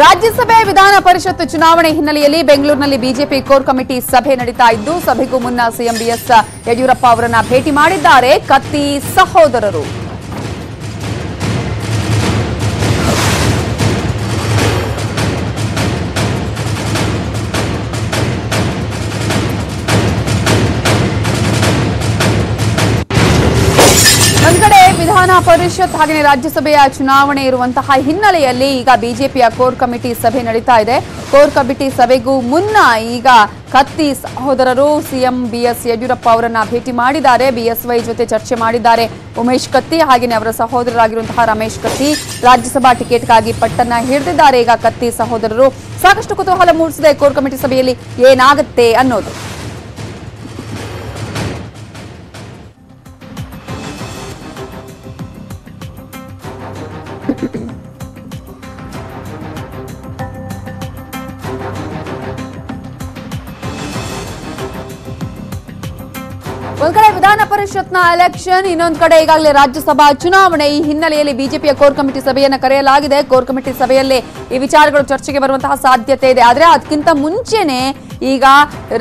ರಾಜ್ಯಸಭೆ ವಿಧಾನ ಪರಿಷತ್ ಚುನಾವಣೆ ಹಿನ್ನೆಲೆಯಲ್ಲಿ ಬೆಂಗಳೂರಿನಲ್ಲಿ ಬಿಜೆಪಿ ಕೋರ್ ಕಮಿಟಿ ಸಭೆ ನಡೀತಾ ಇದ್ದು, ಸಭೆಗೂ ಮುನ್ನ ಸಿಎಂ ಬಿಎಸ್ ಯಡಿಯೂರಪ್ಪ ಅವರನ್ನ ಭೇಟಿ ಮಾಡಿದ್ದಾರೆ ಕತ್ತಿ ಸಹೋದರರು. ಒಂದು ಕಡೆ ವಿಧಾನ ಪರಿಷತ್ ಹಾಗೆ ರಾಜ್ಯಸಭೆಯ ಚುನಾವಣೆ ಇರುವಂತಹ ಹಿನ್ನೆಲೆಯಲ್ಲಿ ಈಗ ಬಿಜೆಪಿಯ ಕೋರ್ ಕಮಿಟಿ ಸಭೆ ನಡೀತಾ ಇದೆ. ಕೋರ್ ಕಮಿಟಿ ಸಭೆಗೂ ಮುನ್ನ ಈಗ ಕತ್ತಿ ಸಹೋದರರು ಸಿಎಂ ಬಿಎಸ್ ಯಡಿಯೂರಪ್ಪ ಅವರನ್ನ ಭೇಟಿ ಮಾಡಿದ್ದಾರೆ. ಬಿಎಸ್ವೈ ಜೊತೆ ಚರ್ಚೆ ಮಾಡಿದ್ದಾರೆ ಉಮೇಶ್ ಕತ್ತಿ, ಹಾಗೆಯೇ ಅವರ ಸಹೋದರರಾಗಿರುವಂತಹ ರಮೇಶ್ ಕತ್ತಿ ರಾಜ್ಯಸಭಾ ಟಿಕೆಟ್ಗಾಗಿ ಪಟ್ಟನ್ನ ಹಿಡಿದಿದ್ದಾರೆ. ಈಗ ಕತ್ತಿ ಸಹೋದರರು ಸಾಕಷ್ಟು ಕುತೂಹಲ ಮೂಡಿಸಿದೆ ಕೋರ್ ಕಮಿಟಿ ಸಭೆಯಲ್ಲಿ ಏನಾಗುತ್ತೆ ಅನ್ನೋದು. ಒಂದ್ ಕಡೆ ವಿಧಾನ ಪರಿಷತ್ನ ಎಲೆಕ್ಷನ್, ಇನ್ನೊಂದು ಕಡೆ ಈಗಾಗಲೇ ರಾಜ್ಯಸಭಾ ಚುನಾವಣೆ. ಈ ಹಿನ್ನೆಲೆಯಲ್ಲಿ ಬಿಜೆಪಿಯ ಕೋರ್ ಕಮಿಟಿ ಸಭೆಯನ್ನು ಕರೆಯಲಾಗಿದೆ. ಕೋರ್ ಕಮಿಟಿ ಸಭೆಯಲ್ಲಿ ಈ ವಿಚಾರಗಳು ಚರ್ಚೆಗೆ ಬರುವಂತಹ ಸಾಧ್ಯತೆ ಇದೆ. ಆದ್ರೆ ಅದಕ್ಕಿಂತ ಮುಂಚೆನೆ ಈಗ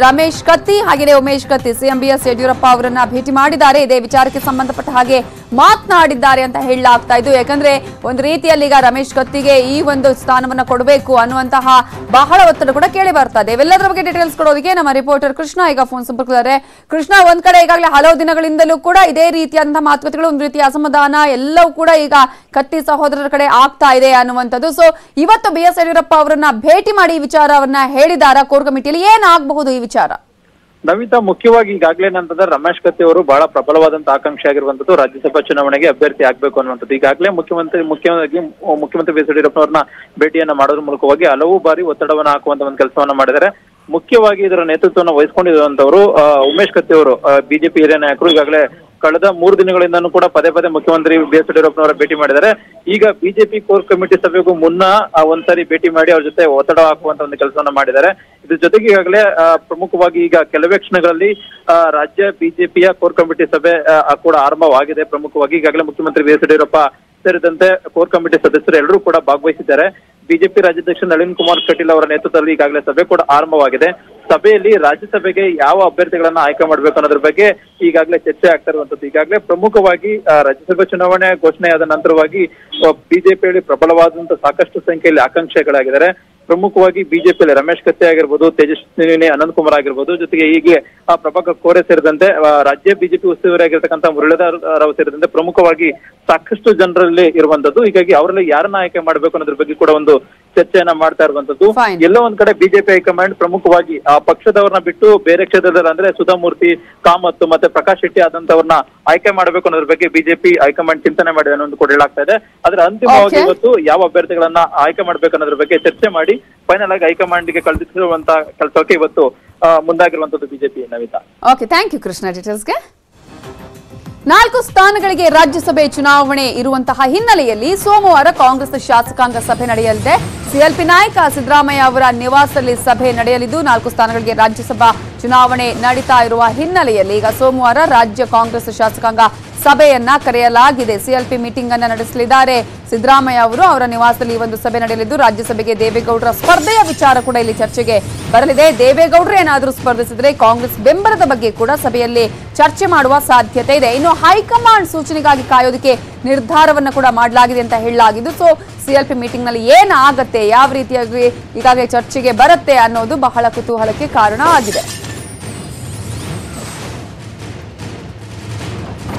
ರಮೇಶ್ ಕತ್ತಿ ಹಾಗೆಯೇ ಉಮೇಶ್ ಕತ್ತಿ ಸಿಎಂ ಬಿಎಸ್ ಯಡಿಯೂರಪ್ಪ ಅವರನ್ನ ಭೇಟಿ ಮಾಡಿದ್ದಾರೆ. ಇದೇ ವಿಚಾರಕ್ಕೆ ಸಂಬಂಧಪಟ್ಟ ಹಾಗೆ ಮಾತನಾಡಿದ್ದಾರೆ ಅಂತ ಹೇಳಲಾಗ್ತಾ ಇದ್ದು. ಯಾಕಂದ್ರೆ ಒಂದು ರೀತಿಯಲ್ಲಿ ಈಗ ರಮೇಶ್ ಕತ್ತಿಗೆ ಈ ಒಂದು ಸ್ಥಾನವನ್ನ ಕೊಡಬೇಕು ಅನ್ನುವಂತಹ ಬಹಳ ಒತ್ತಡ ಕೂಡ ಕೇಳಿ ಬರ್ತದೆ. ಇವೆಲ್ಲದರ ಬಗ್ಗೆ ಡೀಟೇಲ್ಸ್ ಕೊಡೋದಕ್ಕೆ ನಮ್ಮ ರಿಪೋರ್ಟರ್ ಕೃಷ್ಣ ಈಗ ಫೋನ್ ಸಂಪರ್ಕದಲ್ಲಿ. ಕೃಷ್ಣ, ಒಂದ್ ಕಡೆ ಈಗಾಗಲೇ ಹಲವು ದಿನಗಳಿಂದಲೂ ಕೂಡ ಇದೇ ರೀತಿಯಾದಂತಹ ಮಾತುಕತೆಗಳು, ಒಂದು ರೀತಿಯ ಅಸಮಾಧಾನ ಎಲ್ಲವೂ ಕೂಡ ಈಗ ಕತ್ತಿ ಸಹೋದರರ ಕಡೆ ಆಗ್ತಾ ಇದೆ ಅನ್ನುವಂಥದ್ದು. ಸೊ ಇವತ್ತು ಬಿಎಸ್ ಯಡಿಯೂರಪ್ಪ ಅವರನ್ನ ಭೇಟಿ ಮಾಡಿ ಈ ವಿಚಾರವನ್ನ ಹೇಳಿದಾರ ಕೋರ್ ಕಮಿಟಿಯಲ್ಲಿ, ಏನಾಗಬಹುದು ಈ ವಿಚಾರ? ನವಿತಾ, ಮುಖ್ಯವಾಗಿ ಈಗಾಗಲೇ ನಂತರ ರಮೇಶ್ ಕತ್ತಿ ಅವರು ಬಹಳ ಪ್ರಬಲವಾದಂತಹ ಆಕಾಂಕ್ಷೆ ಆಗಿರುವಂತದ್ದು ರಾಜ್ಯಸಭಾ ಚುನಾವಣೆಗೆ ಅಭ್ಯರ್ಥಿ ಆಗ್ಬೇಕು ಅನ್ನುವಂಥದ್ದು. ಈಗಾಗಲೇ ಮುಖ್ಯಮಂತ್ರಿ ಬಿಎಸ್ ಯಡಿಯೂರಪ್ಪ ಅವರನ್ನ ಭೇಟಿಯನ್ನ ಮಾಡೋದ್ರ ಮೂಲಕವಾಗಿ ಹಲವು ಬಾರಿ ಒತ್ತಡವನ್ನ ಹಾಕುವಂತ ಒಂದು ಕೆಲಸವನ್ನ ಮಾಡಿದ್ದಾರೆ. ಮುಖ್ಯವಾಗಿ ಇದರ ನೇತೃತ್ವವನ್ನು ವಹಿಸಿಕೊಂಡಿರುವಂತವರು ಉಮೇಶ್ ಕತ್ತಿ ಅವರು, ಬಿಜೆಪಿ ಹಿರಿಯ ನಾಯಕರು. ಈಗಾಗಲೇ ಕಳೆದ 3 ದಿನಗಳಿಂದನೂ ಕೂಡ ಪದೇ ಮುಖ್ಯಮಂತ್ರಿ ಬಿಎಸ್ ಯಡಿಯೂರಪ್ಪನವರ ಭೇಟಿ ಮಾಡಿದ್ದಾರೆ. ಈಗ ಬಿಜೆಪಿ ಕೋರ್ ಕಮಿಟಿ ಸಭೆಗೂ ಮುನ್ನ ಒಂದ್ಸರಿ ಭೇಟಿ ಮಾಡಿ ಅವ್ರ ಜೊತೆ ಒತ್ತಡ ಹಾಕುವಂತ ಒಂದು ಕೆಲಸವನ್ನ ಮಾಡಿದ್ದಾರೆ. ಇದ್ರ ಜೊತೆಗೆ ಈಗಾಗಲೇ ಪ್ರಮುಖವಾಗಿ ಈಗ ಕೆಲವೇ ಕ್ಷಣಗಳಲ್ಲಿ ರಾಜ್ಯ ಬಿಜೆಪಿಯ ಕೋರ್ ಕಮಿಟಿ ಸಭೆ ಕೂಡ ಆರಂಭವಾಗಿದೆ. ಪ್ರಮುಖವಾಗಿ ಈಗಾಗಲೇ ಮುಖ್ಯಮಂತ್ರಿ ಬಿಎಸ್ ಯಡಿಯೂರಪ್ಪ ಸೇರಿದಂತೆ ಕೋರ್ ಕಮಿಟಿ ಸದಸ್ಯರು ಎಲ್ಲರೂ ಕೂಡ ಭಾಗವಹಿಸಿದ್ದಾರೆ. ಬಿಜೆಪಿ ರಾಜ್ಯಾಧ್ಯಕ್ಷ ನಳಿನ್ ಕುಮಾರ್ ಕಟೀಲ್ ಅವರ ನೇತೃತ್ವದಲ್ಲಿ ಈಗಾಗಲೇ ಸಭೆ ಕೂಡ ಆರಂಭವಾಗಿದೆ. ಸಭೆಯಲ್ಲಿ ರಾಜ್ಯಸಭೆಗೆ ಯಾವ ಅಭ್ಯರ್ಥಿಗಳನ್ನ ಆಯ್ಕೆ ಮಾಡಬೇಕು ಅನ್ನೋದ್ರ ಬಗ್ಗೆ ಈಗಾಗಲೇ ಚರ್ಚೆ ಆಗ್ತಾ ಇರುವಂತದ್ದು. ಈಗಾಗಲೇ ಪ್ರಮುಖವಾಗಿ ರಾಜ್ಯಸಭೆ ಚುನಾವಣೆ ಘೋಷಣೆಯಾದ ನಂತರವಾಗಿ ಬಿಜೆಪಿಯಲ್ಲಿ ಪ್ರಬಲವಾದಂತಹ ಸಾಕಷ್ಟು ಸಂಖ್ಯೆಯಲ್ಲಿ ಆಕಾಂಕ್ಷಿಗಳಾಗಿದ್ದಾರೆ. ಪ್ರಮುಖವಾಗಿ ಬಿಜೆಪಿಯಲ್ಲಿ ರಮೇಶ್ ಕತ್ತಿ ಆಗಿರ್ಬೋದು, ತೇಜಸ್ವಿನಿ ಅನಂತಕುಮಾರ್ ಆಗಿರ್ಬೋದು, ಜೊತೆಗೆ ಹೀಗೆ ಪ್ರಭಾಕರ್ ಕೋರೆ ಸೇರಿದಂತೆ ರಾಜ್ಯ ಬಿಜೆಪಿ ಉಸ್ತುವಾರಿ ಆಗಿರ್ತಕ್ಕಂಥ ಮುರಳೀಧರ್ ರಾವ್ ಸೇರಿದಂತೆ ಪ್ರಮುಖವಾಗಿ ಸಾಕಷ್ಟು ಜನರಲ್ಲಿ ಇರುವಂತದ್ದು. ಹೀಗಾಗಿ ಅವರಲ್ಲಿ ಯಾರನ್ನ ಆಯ್ಕೆ ಮಾಡಬೇಕು ಅನ್ನೋದ್ರ ಬಗ್ಗೆ ಕೂಡ ಒಂದು ಚರ್ಚೆಯನ್ನ ಮಾಡ್ತಾ ಇರುವಂತದ್ದು. ಎಲ್ಲೋ ಒಂದ್ ಕಡೆ ಬಿಜೆಪಿ ಹೈಕಮಾಂಡ್ ಪ್ರಮುಖವಾಗಿ ಆ ಪಕ್ಷದವ್ರನ್ನ ಬಿಟ್ಟು ಬೇರೆ ಕ್ಷೇತ್ರದಲ್ಲಿ ಅಂದ್ರೆ ಸುಧಾಮೂರ್ತಿ ಕಾಮತ್ ಮತ್ತೆ ಪ್ರಕಾಶ್ ಶೆಟ್ಟಿ ಆದಂತವ್ರನ್ನ ಆಯ್ಕೆ ಮಾಡಬೇಕು ಅನ್ನೋದ್ರ ಬಗ್ಗೆ ಬಿಜೆಪಿ ಹೈಕಮಾಂಡ್ ಚಿಂತನೆ ಮಾಡಿದೆ ಅನ್ನೋದು ಕೂಡ ಹೇಳಾಗ್ತಾ ಇದೆ. ಆದ್ರೆ ಅಂತಿಮವಾಗಿ ಇವತ್ತು ಯಾವ ಅಭ್ಯರ್ಥಿಗಳನ್ನ ಆಯ್ಕೆ ಮಾಡ್ಬೇಕು ಅನ್ನೋದ್ರ ಬಗ್ಗೆ ಚರ್ಚೆ ಮಾಡಿ ಫೈನಲ್ ಆಗಿ ಹೈಕಮಾಂಡ್ ಗೆ ಕಳಿಸಿರುವಂತ ಕೆಲಸಕ್ಕೆ ಇವತ್ತು ಮುಂದಾಗಿರುವಂತದ್ದು BJP. Navitha, okay, thank you Krishna ಡೀಟೇಲ್ಸ್ಗೆ. 4 ಸ್ಥಾನಗಳಿಗೆ ರಾಜ್ಯಸಭೆ ಚುನಾವಣೆ ಇರುವಂತಹ ಹಿನ್ನೆಲೆಯಲ್ಲಿ ಸೋಮವಾರ ಕಾಂಗ್ರೆಸ್ ಶಾಸಕಾಂಗ ಸಭೆ ನಡೆಯಲಿದೆ. ಸಿಎಲ್ಪಿ ನಾಯಕ ಸಿದ್ದರಾಮಯ್ಯ ಅವರ ನಿವಾಸದಲ್ಲಿ ಸಭೆ ನಡೆಯಲಿದ್ದು 4 ಸ್ಥಾನಗಳಿಗೆ ರಾಜ್ಯಸಭಾ ಚುನಾವಣೆ ನಡೀತಾ ಇರುವ ಹಿನ್ನೆಲೆಯಲ್ಲಿ ಈಗ ಸೋಮವಾರ ರಾಜ್ಯ ಕಾಂಗ್ರೆಸ್ ಶಾಸಕಾಂಗ ಸಭೆಯನ್ನ ಕರೆಯಲಾಗಿದೆ. ಸಿಎಲ್ಪಿ ಮೀಟಿಂಗ್ ಅನ್ನ ನಡೆಸಲಿದ್ದಾರೆ ಸಿದ್ದರಾಮಯ್ಯ ಅವರು. ಅವರ ನಿವಾಸದಲ್ಲಿ ಈ ಒಂದು ಸಭೆ ನಡೆಯಲಿದ್ದು ರಾಜ್ಯಸಭೆಗೆ ದೇವೇಗೌಡರ ಸ್ಪರ್ಧೆಯ ವಿಚಾರ ಕೂಡ ಇಲ್ಲಿ ಚರ್ಚೆಗೆ ಬರಲಿದೆ. ದೇವೇಗೌಡರು ಏನಾದರೂ ಸ್ಪರ್ಧಿಸಿದ್ರೆ ಕಾಂಗ್ರೆಸ್ ಬೆಂಬಲದ ಬಗ್ಗೆ ಕೂಡ ಸಭೆಯಲ್ಲಿ ಚರ್ಚೆ ಮಾಡುವ ಸಾಧ್ಯತೆ ಇದೆ. ಇನ್ನು ಹೈಕಮಾಂಡ್ ಸೂಚನೆಗಾಗಿ ಕಾಯೋದಕ್ಕೆ ನಿರ್ಧಾರವನ್ನ ಕೂಡ ಮಾಡಲಾಗಿದೆ ಅಂತ ಹೇಳಲಾಗಿದ್ದು. ಸೊ ಸಿಎಲ್ಪಿ ಮೀಟಿಂಗ್ ನಲ್ಲಿ ಏನಾಗತ್ತೆ, ಯಾವ ರೀತಿಯಾಗಿ ಈಗಾಗಲೇ ಚರ್ಚೆಗೆ ಬರುತ್ತೆ ಅನ್ನೋದು ಬಹಳ ಕುತೂಹಲಕ್ಕೆ ಕಾರಣ ಆಗಿದೆ.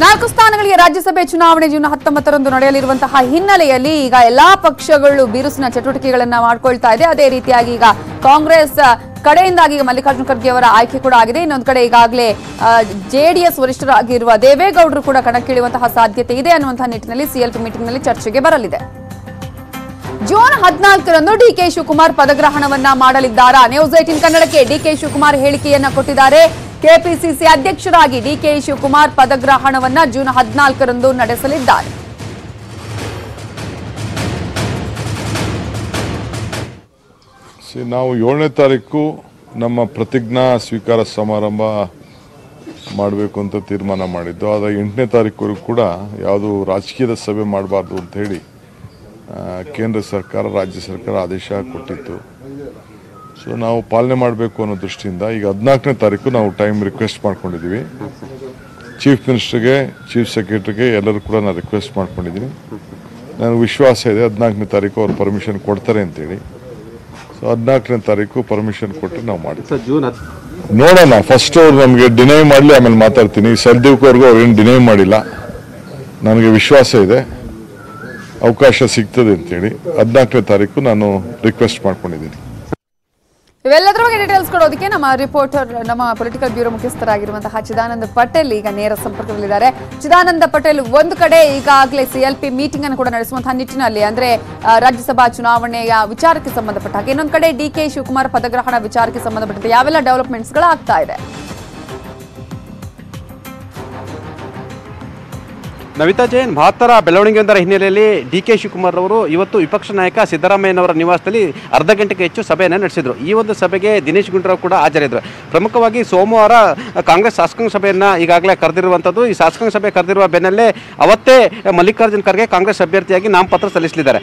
4 ಸ್ಥಾನಗಳಿಗೆ ರಾಜ್ಯಸಭೆ ಚುನಾವಣೆ ಜೂನ್ 19ರಂದು ನಡೆಯಲಿರುವಂತಹ ಹಿನ್ನೆಲೆಯಲ್ಲಿ ಈಗ ಎಲ್ಲಾ ಪಕ್ಷಗಳು ಬಿರುಸಿನ ಚಟುವಟಿಕೆಗಳನ್ನ ಮಾಡ್ಕೊಳ್ತಾ ಇದೆ. ಅದೇ ರೀತಿಯಾಗಿ ಈಗ ಕಾಂಗ್ರೆಸ್ ಕಡೆಯಿಂದಾಗಿ ಈಗ ಮಲ್ಲಿಕಾರ್ಜುನ ಖರ್ಗೆ ಅವರ ಆಯ್ಕೆ ಕೂಡ ಆಗಿದೆ. ಇನ್ನೊಂದು ಕಡೆ ಈಗಾಗಲೇ ಜೆಡಿಎಸ್ ವರಿಷ್ಠರಾಗಿರುವ ದೇವೇಗೌಡರು ಕೂಡ ಕಣಕ್ಕಿಳಿಯುವಂತಹ ಸಾಧ್ಯತೆ ಇದೆ ಅನ್ನುವಂತಹ ನಿಟ್ಟಿನಲ್ಲಿ ಸಿಎಲ್ಪಿ ಮೀಟಿಂಗ್ ನಲ್ಲಿ ಚರ್ಚೆಗೆ ಬರಲಿದೆ. ಜೂನ್ 14ರಂದು ಡಿಕೆ ಶಿವಕುಮಾರ್ ಪದಗ್ರಹಣವನ್ನ ಮಾಡಲಿದ್ದಾರಾ? ನ್ಯೂಸ್ 18 ಕನ್ನಡಕ್ಕೆ ಡಿಕೆ ಶಿವಕುಮಾರ್ ಹೇಳಿಕೆಯನ್ನ ಕೊಟ್ಟಿದ್ದಾರೆ. ಕೆಪಿಸಿಸಿ ಅಧ್ಯಕ್ಷರಾಗಿ ಡಿಕೆ ಶಿವಕುಮಾರ್ ಪದಗ್ರಹಣವನ್ನ ಜೂನ್ 14ರಂದು ನಡೆಸಲಿದ್ದಾರೆ. ನಾವು 7ನೇ ತಾರೀಕು ನಮ್ಮ ಪ್ರತಿಜ್ಞಾ ಸ್ವೀಕಾರ ಸಮಾರಂಭ ಮಾಡಬೇಕು ಅಂತ ತೀರ್ಮಾನ ಮಾಡಿದ್ದು. ಆದರೆ 8ನೇ ತಾರೀಕು ಕೂಡ ಯಾವುದು ರಾಜಕೀಯದ ಸಭೆ ಮಾಡಬಾರ್ದು ಅಂತ ಹೇಳಿ ಕೇಂದ್ರ ಸರ್ಕಾರ ರಾಜ್ಯ ಸರ್ಕಾರ ಆದೇಶ ಕೊಟ್ಟಿತ್ತು. ಸೊ ನಾವು ಪಾಲನೆ ಮಾಡಬೇಕು ಅನ್ನೋ ದೃಷ್ಟಿಯಿಂದ ಈಗ 14ನೇ ತಾರೀಕು ನಾವು ಟೈಮ್ ರಿಕ್ವೆಸ್ಟ್ ಮಾಡ್ಕೊಂಡಿದ್ದೀವಿ. ಚೀಫ್ ಮಿನಿಸ್ಟರ್ಗೆ, ಚೀಫ್ ಸೆಕ್ರೆಟರಿಗೆ ಎಲ್ಲರೂ ಕೂಡ ನಾನು ರಿಕ್ವೆಸ್ಟ್ ಮಾಡ್ಕೊಂಡಿದ್ದೀನಿ. ನನಗೆ ವಿಶ್ವಾಸ ಇದೆ 14ನೇ ತಾರೀಕು ಅವ್ರು ಪರ್ಮಿಷನ್ ಕೊಡ್ತಾರೆ ಅಂತೇಳಿ. ಸೊ 14ನೇ ತಾರೀಕು ಪರ್ಮಿಷನ್ ಕೊಟ್ಟರೆ ನಾವು ಮಾಡಿದ್ವಿ. ನೋಡೋಣ, ಫಸ್ಟ್ ಅವ್ರು ನಮಗೆ ಡಿನೈ ಮಾಡಲಿ, ಆಮೇಲೆ ಮಾತಾಡ್ತೀನಿ. ಸದ್ಯಕ್ಕವರೆಗೂ ಅವ್ರು ಏನು ಡಿನೈ ಮಾಡಿಲ್ಲ. ನನಗೆ ವಿಶ್ವಾಸ ಇದೆ ಅವಕಾಶ ಸಿಗ್ತದೆ ಅಂತೇಳಿ 14ನೇ ತಾರೀಕು ನಾನು ರಿಕ್ವೆಸ್ಟ್ ಮಾಡ್ಕೊಂಡಿದ್ದೀನಿ. ಇವೆಲ್ಲದರ ಬಗ್ಗೆ ಡೀಟೇಲ್ಸ್ ಕೊಡೋದಕ್ಕೆ ನಮ್ಮ ರಿಪೋರ್ಟರ್, ನಮ್ಮ ಪೊಲಿಟಿಕಲ್ ಬ್ಯೂರೋ ಮುಖ್ಯಸ್ಥರಾಗಿರುವಂತಹ ಚಿದಾನಂದ ಪಟೇಲ್ ಈಗ ನೇರ ಸಂಪರ್ಕದಲ್ಲಿದ್ದಾರೆ. ಚಿದಾನಂದ ಪಟೇಲ್, ಒಂದು ಕಡೆ ಈಗಾಗಲೇ CLP ಮೀಟಿಂಗ್ ಅನ್ನು ಕೂಡ ನಡೆಸುವಂತಹ ನಿಟ್ಟಿನಲ್ಲಿ, ಅಂದ್ರೆ ರಾಜ್ಯಸಭಾ ಚುನಾವಣೆಯ ವಿಚಾರಕ್ಕೆ ಸಂಬಂಧಪಟ್ಟ ಹಾಗೆ, ಇನ್ನೊಂದು ಕಡೆ DK ಶಿವಕುಮಾರ್ ಪದಗ್ರಹಣ ವಿಚಾರಕ್ಕೆ ಸಂಬಂಧಪಟ್ಟಂತೆ ಯಾವೆಲ್ಲ ಡೆವಲಪ್ಮೆಂಟ್ಸ್ ಗಳಾಗ್ತಾ ಇದೆ? ನವಿತಾ ಜೈನ್, ಮಹತ್ತರ ಬೆಳವಣಿಗೆಯೊಂದರ ಹಿನ್ನೆಲೆಯಲ್ಲಿ DK ಶಿವಕುಮಾರ್ ಅವರು ಇವತ್ತು ವಿಪಕ್ಷ ನಾಯಕ ಸಿದ್ದರಾಮಯ್ಯನವರ ನಿವಾಸದಲ್ಲಿ ಅರ್ಧ ಗಂಟೆಗೆ ಹೆಚ್ಚು ಸಭೆಯನ್ನು ನಡೆಸಿದರು. ಈ ಒಂದು ಸಭೆಗೆ ದಿನೇಶ್ ಗುಂಡೂರಾವ್ ಕೂಡ ಹಾಜರಿದ್ದರು. ಪ್ರಮುಖವಾಗಿ ಸೋಮವಾರ ಕಾಂಗ್ರೆಸ್ ಶಾಸಕಾಂಗ ಸಭೆಯನ್ನು ಈಗಾಗಲೇ ಕರೆದಿರುವಂಥದ್ದು. ಈ ಶಾಸಕಾಂಗ ಸಭೆ ಕರೆದಿರುವ ಬೆನ್ನಲ್ಲೇ ಅವತ್ತೇ ಮಲ್ಲಿಕಾರ್ಜುನ್ ಖರ್ಗೆ ಕಾಂಗ್ರೆಸ್ ಅಭ್ಯರ್ಥಿಯಾಗಿ ನಾಮಪತ್ರ ಸಲ್ಲಿಸಲಿದ್ದಾರೆ.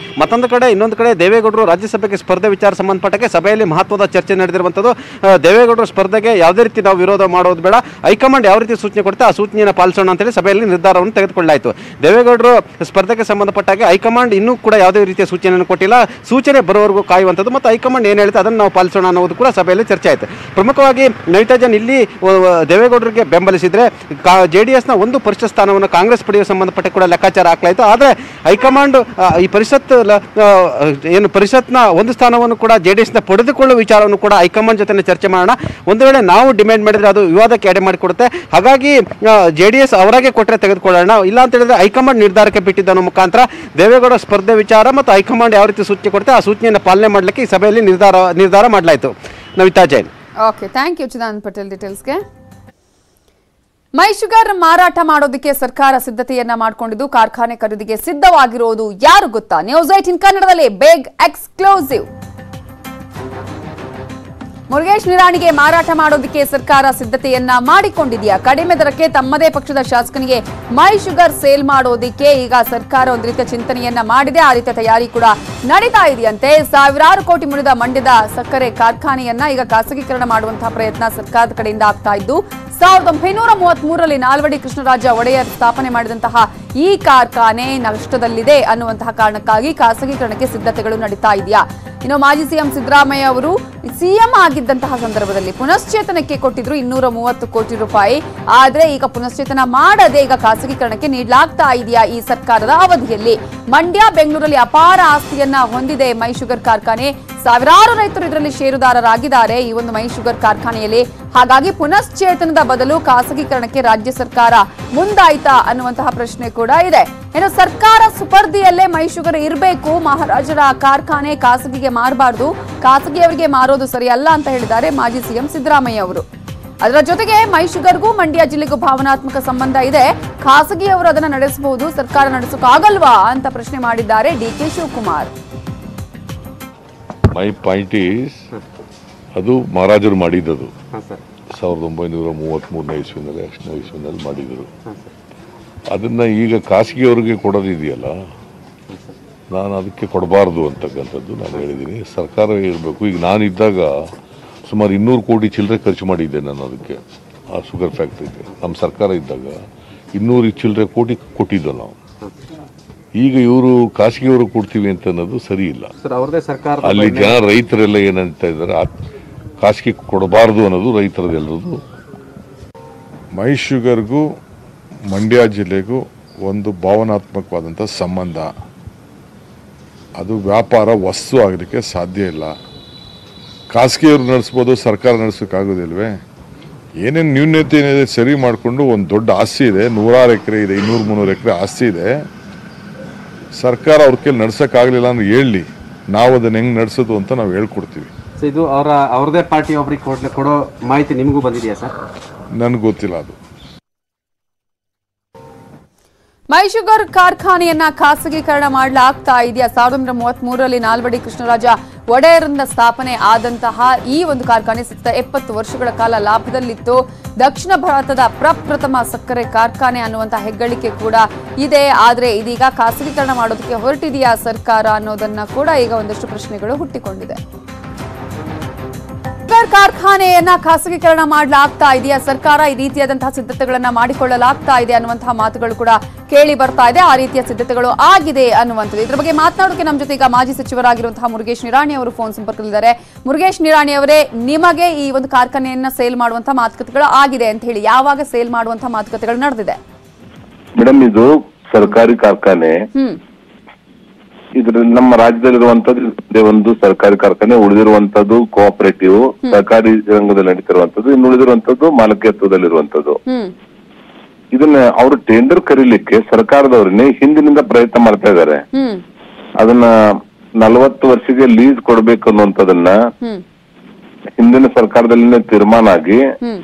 ಇನ್ನೊಂದು ಕಡೆ ದೇವೇಗೌಡರು ರಾಜ್ಯಸಭೆಗೆ ಸ್ಪರ್ಧೆ ವಿಚಾರ ಸಂಬಂಧಪಟ್ಟಕ್ಕೆ ಸಭೆಯಲ್ಲಿ ಮಹತ್ವದ ಚರ್ಚೆ ನಡೆದಿರುವಂಥದ್ದು. ದೇವೇಗೌಡರು ಸ್ಪರ್ಧೆಗೆ ಯಾವುದೇ ರೀತಿ ನಾವು ವಿರೋಧ ಮಾಡೋದು ಬೇಡ, ಹೈಕಮಾಂಡ್ ಯಾವ ರೀತಿ ಸೂಚನೆ ಕೊಡುತ್ತೆ ಆ ಸೂಚನೆಯನ್ನು ಪಾಲಿಸೋಣ ಅಂತೇಳಿ ಸಭೆಯಲ್ಲಿ ನಿರ್ಧಾರವನ್ನು ತೆಗೆದುಕೊಳ್ಳಲಾಯಿತು. ದೇವೇಗೌಡರು ಸ್ಪರ್ಧೆಗೆ ಸಂಬಂಧಪಟ್ಟಾಗ ಹೈಕಮಾಂಡ್ ಇನ್ನೂ ಕೂಡ ಯಾವುದೇ ರೀತಿಯ ಸೂಚನೆಯನ್ನು ಕೊಟ್ಟಿಲ್ಲ. ಸೂಚನೆ ಬರೋವರೆಗೂ ಕಾಯುವಂಥದ್ದು ಮತ್ತು ಹೈಕಮಾಂಡ್ ಏನು ಹೇಳುತ್ತೆ ಅದನ್ನು ನಾವು ಪಾಲಿಸೋಣ ಅನ್ನೋದು ಕೂಡ ಸಭೆಯಲ್ಲಿ ಚರ್ಚೆ ಆಯಿತು. ಪ್ರಮುಖವಾಗಿ ನವಿತಾ ಜೈನ್, ಇಲ್ಲಿ ದೇವೇಗೌಡರಿಗೆ ಬೆಂಬಲಿಸಿದರೆ JDSನ ಒಂದು ಪರಿಷತ್ ಸ್ಥಾನವನ್ನು ಕಾಂಗ್ರೆಸ್ ಪಡೆಯುವ ಸಂಬಂಧಪಟ್ಟ ಕೂಡ ಲೆಕ್ಕಾಚಾರ ಹಾಕಲಾಯಿತು. ಆದರೆ ಹೈಕಮಾಂಡ್ ಈ ಪರಿಷತ್ನ ಒಂದು ಸ್ಥಾನವನ್ನು ಕೂಡ JDSನ ಪಡೆದುಕೊಳ್ಳುವ ವಿಚಾರವನ್ನು ಕೂಡ ಹೈಕಮಾಂಡ್ ಜೊತೆ ಚರ್ಚೆ ಮಾಡೋಣ, ಒಂದು ವೇಳೆ ನಾವು ಡಿಮ್ಯಾಂಡ್ ಮಾಡಿದರೆ ಅದು ವಿವಾದಕ್ಕೆ ಎಡೆ ಮಾಡಿಕೊಡುತ್ತೆ, ಹಾಗಾಗಿ JDS ಅವರಾಗೆ ಕೊಟ್ಟರೆ ತೆಗೆದುಕೊಳ್ಳೋಣ, ಇಲ್ಲ ಅಂತ ಹೇಳಿದ್ರೆ ಹೈಕಮಾಂಡ್ ನಿರ್ಧಾರಕ್ಕೆ ಬಿಟ್ಟಿದ್ದನ್ನು ಮುಖಾಂತರ ದೇವೇಗೌಡ ಸ್ಪರ್ಧೆ ವಿಚಾರ ಮತ್ತು ಹೈಕಮಾಂಡ್ ಯಾವ ರೀತಿ ಸೂಚನೆ ಕೊಡುತ್ತೆ ಆ ಸೂಚನೆಯನ್ನು ಪಾಲನೆ ಮಾಡಲಿಕ್ಕೆ ಈ ಸಭೆಯಲ್ಲಿ ನಿರ್ಧಾರ ಮಾಡಲಾಯಿತು. Navitha Jain. Okay, thank you Chidananda Patel ಡೀಟೇಲ್ಸ್ಗೆ. ಮೈ ಶುಗರ್ ಮಾರಾಟ ಮಾಡೋದಕ್ಕೆ ಸರ್ಕಾರ ಸಿದ್ಧತೆಯನ್ನ ಮಾಡಿಕೊಂಡಿದ್ದು ಕಾರ್ಖಾನೆ ಖರೀದಿಗೆ ಸಿದ್ಧವಾಗಿರೋದು ಯಾರು ಗೊತ್ತಾ? ನ್ಯೂಸ್ 18 ಕನ್ನಡದಲ್ಲಿ ಬಿಗ್ ಎಕ್ಸ್ಕ್ಲೂಸಿವ್. ಮುರುಗೇಶ್ ನಿರಾಣಿಗೆ ಮಾರಾಟ ಮಾಡೋದಕ್ಕೆ ಸರ್ಕಾರ ಸಿದ್ಧತೆಯನ್ನ ಮಾಡಿಕೊಂಡಿದೆಯಾ? ಕಡಿಮೆ ದರಕ್ಕೆ ತಮ್ಮದೇ ಪಕ್ಷದ ಶಾಸಕನಿಗೆ ಮೈ ಶುಗರ್ ಸೇಲ್ ಮಾಡೋದಕ್ಕೆ ಈಗ ಸರ್ಕಾರ ಒಂದು ರೀತಿಯ ಚಿಂತನೆಯನ್ನ ಮಾಡಿದೆ. ಆ ರೀತಿಯ ತಯಾರಿ ಕೂಡ ನಡೀತಾ ಇದೆಯಂತೆ. ಸಾವಿರಾರು ಕೋಟಿ ಮುರಿದ ಮಂಡ್ಯದ ಸಕ್ಕರೆ ಕಾರ್ಖಾನೆಯನ್ನ ಈಗ ಖಾಸಗೀಕರಣ ಮಾಡುವಂತಹ ಪ್ರಯತ್ನ ಸರ್ಕಾರದ ಕಡೆಯಿಂದ ಆಗ್ತಾ ಇದ್ದು, 1933ರಲ್ಲಿ ನಾಲ್ವಡಿ ಕೃಷ್ಣರಾಜ ಒಡೆಯರ್ ಸ್ಥಾಪನೆ ಮಾಡಿದಂತಹ ಈ ಕಾರ್ಖಾನೆ ನಷ್ಟದಲ್ಲಿದೆ ಅನ್ನುವಂತಹ ಕಾರಣಕ್ಕಾಗಿ ಖಾಸಗೀಕರಣಕ್ಕೆ ಸಿದ್ಧತೆಗಳು ನಡೀತಾ ಇದೆಯಾ? ಇನ್ನು ಮಾಜಿ ಸಿಎಂ ಸಿದ್ದರಾಮಯ್ಯ ಅವರು ಸಿಎಂ ಆಗಿದ್ದಂತಹ ಸಂದರ್ಭದಲ್ಲಿ ಪುನಶ್ಚೇತನಕ್ಕೆ ಕೊಟ್ಟಿದ್ರು 230 ಕೋಟಿ ರೂಪಾಯಿ. ಆದ್ರೆ ಈಗ ಪುನಶ್ಚೇತನ ಮಾಡದೆ ಈಗ ಖಾಸಗೀಕರಣಕ್ಕೆ ನೀಡಲಾಗ್ತಾ ಇದೆಯಾ ಈ ಸರ್ಕಾರದ ಅವಧಿಯಲ್ಲಿ? ಮಂಡ್ಯ, ಬೆಂಗಳೂರಲ್ಲಿ ಅಪಾರ ಆಸ್ತಿಯನ್ನ ಹೊಂದಿದೆ ಮೈ ಶುಗರ್ ಕಾರ್ಖಾನೆ. ಸಾವಿರಾರು ರೈತರು ಇದರಲ್ಲಿ ಷೇರುದಾರರಾಗಿದ್ದಾರೆ ಈ ಒಂದು ಮೈ ಶುಗರ್ ಕಾರ್ಖಾನೆಯಲ್ಲಿ. ಹಾಗಾಗಿ ಪುನಶ್ಚೇತನದ ಬದಲು ಖಾಸಗೀಕರಣಕ್ಕೆ ರಾಜ್ಯ ಸರ್ಕಾರ ಮುಂದಾಯ್ತಾ ಅನ್ನುವಂತಹ ಪ್ರಶ್ನೆ ಕೂಡ ಇದೆ. ಇನ್ನು ಸರ್ಕಾರ ಸುಪರ್ದಿಯಲ್ಲೇ ಮೈ ಶುಗರ್ ಇರಬೇಕು, ಮಹಾರಾಜರ ಕಾರ್ಖಾನೆ ಖಾಸಗಿಗೆ ಮಾರಬಾರ್ದು, ಖಾಸಗಿಯವರಿಗೆ ಮಾರೋದು ಸರಿಯಲ್ಲ ಅಂತ ಹೇಳಿದ್ದಾರೆ ಮಾಜಿ ಸಿಎಂ ಸಿದ್ದರಾಮಯ್ಯ ಅವರು. ಅದರ ಜೊತೆಗೆ ಮೈ ಶುಗರ್ಗೂ ಮಂಡ್ಯ ಜಿಲ್ಲೆಗೂ ಭಾವನಾತ್ಮಕ ಸಂಬಂಧ ಇದೆ, ಖಾಸಗಿಯವರು ಅದನ್ನ ನಡೆಸಬಹುದು, ಸರ್ಕಾರ ನಡೆಸೋಕ್ಕಾಗಲ್ವಾ ಅಂತ ಪ್ರಶ್ನೆ ಮಾಡಿದ್ದಾರೆ DK Shivakumar. My point is, ಅದು ಮಹಾರಾಜರು ಮಾಡಿದ್ದದು 1933ನೇ ಇಸ್ವಿನಲ್ಲಿ ಮಾಡಿದರು. ಅದನ್ನ ಈಗ ಖಾಸಗಿಯವರಿಗೆ ಕೊಡೋದಿದೆಯಲ್ಲ, ನಾನು ಅದಕ್ಕೆ ಕೊಡಬಾರ್ದು ಅಂತಕ್ಕಂಥದ್ದು ನಾನು ಹೇಳಿದ್ದೀನಿ. ಸರ್ಕಾರ ಇರಬೇಕು. ಈಗ ನಾನಿದ್ದಾಗ ಸುಮಾರು 200 ಕೋಟಿ ಚಿಲ್ಲರೆ ಖರ್ಚು ಮಾಡಿದ್ದೆ ನಾನು ಅದಕ್ಕೆ, ಆ ಶುಗರ್ ಫ್ಯಾಕ್ಟ್ರಿಗೆ. ನಮ್ಮ ಸರ್ಕಾರ ಇದ್ದಾಗ 200 ಚಿಲ್ಲರೆ ಕೋಟಿ ಕೊಟ್ಟಿದ್ದು ನಾವು. ಈಗ ಇವರು ಖಾಸಗಿಯವರು ಕೊಡ್ತೀವಿ ಅಂತ ಅನ್ನೋದು ಸರಿ ಇಲ್ಲ. ಅಲ್ಲಿ ಜನ ರೈತರೆಲ್ಲ ಏನಂತ ಇದ್ದಾರೆ, ಖಾಸಗಿ ಕೊಡಬಾರ್ದು ಅನ್ನೋದು ರೈತರದೆಲ್ಲರದು. ಮೈ ಶುಗರ್ಗೂ ಮಂಡ್ಯ ಜಿಲ್ಲೆಗೂ ಒಂದು ಭಾವನಾತ್ಮಕವಾದಂಥ ಸಂಬಂಧ. ಅದು ವ್ಯಾಪಾರ ವಸ್ತು ಆಗಲಿಕ್ಕೆ ಸಾಧ್ಯ ಇಲ್ಲ. ಖಾಸಗಿಯವರು ನಡೆಸ್ಬೋದು, ಸರ್ಕಾರ ನಡೆಸೋಕ್ಕಾಗೋದಿಲ್ವೇ? ಏನೇನು ನ್ಯೂನ್ಯತೆ ಏನಿದೆ ಸರಿ ಮಾಡಿಕೊಂಡು ಒಂದು ದೊಡ್ಡ ಆಸ್ತಿ ಇದೆ, 100 ಎಕರೆ ಇದೆ, 200-300 ಎಕರೆ ಆಸ್ತಿ ಇದೆ. ಸರ್ಕಾರ ಅವ್ರ ಕೈಲಿ ನಡ್ಸೋಕ್ಕಾಗಲಿಲ್ಲ ಅಂದ್ರೆ ಹೇಳಿ, ನಾವು ಅದನ್ನ ಹೆಂಗೆ ನಡೆಸೋದು ಅಂತ ನಾವು ಹೇಳ್ಕೊಡ್ತೀವಿ. ಇದು ಅವ್ರದೇ ಪಾರ್ಟಿ ಒಬ್ರಿಗೆ ಕೊಡೋ ಮಾಹಿತಿ ನಿಮಗೂ ಬಂದಿದೆಯಾ ಸರ್? ನನಗೆ ಗೊತ್ತಿಲ್ಲ ಅದು. ಮೈ ಶುಗರ್ ಕಾರ್ಖಾನೆಯನ್ನ ಖಾಸಗೀಕರಣ ಮಾಡಲಾಗ್ತಾ ಇದೆಯಾ? 1933ರಲ್ಲಿ ನಾಲ್ವಡಿ ಕೃಷ್ಣರಾಜ ಒಡೆಯರಿಂದ ಸ್ಥಾಪನೆ ಆದಂತಹ ಈ ಒಂದು ಕಾರ್ಖಾನೆ ಸತತ 70 ವರ್ಷಗಳ ಕಾಲ ಲಾಭದಲ್ಲಿತ್ತು. ದಕ್ಷಿಣ ಭಾರತದ ಪ್ರಪ್ರಥಮ ಸಕ್ಕರೆ ಕಾರ್ಖಾನೆ ಅನ್ನುವಂತಹ ಹೆಗ್ಗಳಿಕೆ ಕೂಡ ಇದೆ. ಆದರೆ ಇದೀಗ ಖಾಸಗೀಕರಣ ಮಾಡೋದಕ್ಕೆ ಹೊರಟಿದೆಯಾ ಸರ್ಕಾರ ಅನ್ನೋದನ್ನ ಕೂಡ ಈಗ ಒಂದಷ್ಟು ಪ್ರಶ್ನೆಗಳು ಹುಟ್ಟಿಕೊಂಡಿದೆ. ಕಾರ್ಖಾನೆಯನ್ನ ಖಾಸಗೀಕರಣ ಮಾಡಲಾಗ್ತಾ ಇದೆಯಾ? ಸರ್ಕಾರ ಈ ರೀತಿಯಾದಂತಹ ಸಿದ್ಧತೆಗಳನ್ನ ಮಾಡಿಕೊಳ್ಳಲಾಗ್ತಾ ಇದೆ ಅನ್ನುವಂತಹ ಮಾತುಗಳು ಕೂಡ ಕೇಳಿ ಬರ್ತಾ ಇದೆ. ಆ ರೀತಿಯ ಸಿದ್ಧತೆಗಳು ಆಗಿದೆ ಅನ್ನುವಂಥದ್ದು. ಇದ್ರ ಬಗ್ಗೆ ಮಾತನಾಡೋಕೆ ನಮ್ಮ ಜೊತೆ ಈಗ ಮಾಜಿ ಸಚಿವರಾಗಿರುವಂತಹ ಮುರುಗೇಶ್ ನಿರಾಣಿ ಅವರು ಫೋನ್ ಸಂಪರ್ಕದಲ್ಲಿದ್ದಾರೆ. ಮುರುಗೇಶ್ ನಿರಾಣಿ ಅವರೇ, ನಿಮಗೆ ಈ ಒಂದು ಕಾರ್ಖಾನೆಯನ್ನ ಸೇಲ್ ಮಾಡುವಂತಹ ಮಾತುಕತೆಗಳು ಆಗಿದೆ ಅಂತ ಹೇಳಿ, ಯಾವಾಗ ಸೇಲ್ ಮಾಡುವಂತಹ ಮಾತುಕತೆಗಳು ನಡೆದಿದೆ? ಮೇಡಮ್, ಇದು ಸರ್ಕಾರಿ ಕಾರ್ಖಾನೆ. ಇದ್ರ ನಮ್ಮ ರಾಜ್ಯದಲ್ಲಿರುವಂತದ್ದು ಒಂದು ಸರ್ಕಾರಿ ಕಾರ್ಖಾನೆ, ಉಳಿದಿರುವಂತದ್ದು ಕೋಆಪರೇಟಿವ್ ಸರ್ಕಾರಿ ರಂಗದಲ್ಲಿ ನಡೀತಿರುವಂತದ್ದು, ಇನ್ನು ಉಳಿದಿರುವಂತದ್ದು ಮಾಲಕತ್ವದಲ್ಲಿರುವಂತದ್ದು. ಇದನ್ನ ಅವರು ಟೆಂಡರ್ ಕರೀಲಿಕ್ಕೆ ಸರ್ಕಾರದವ್ರನ್ನೇ ಹಿಂದಿನಿಂದ ಪ್ರಯತ್ನ ಮಾಡ್ತಾ ಇದ್ದಾರೆ. ಅದನ್ನ 40 ವರ್ಷಕ್ಕೆ ಲೀಸ್ ಕೊಡ್ಬೇಕು ಅನ್ನುವಂಥದನ್ನ ಹಿಂದಿನ ಸರ್ಕಾರದಲ್ಲಿ ತೀರ್ಮಾನ ಆಗಿ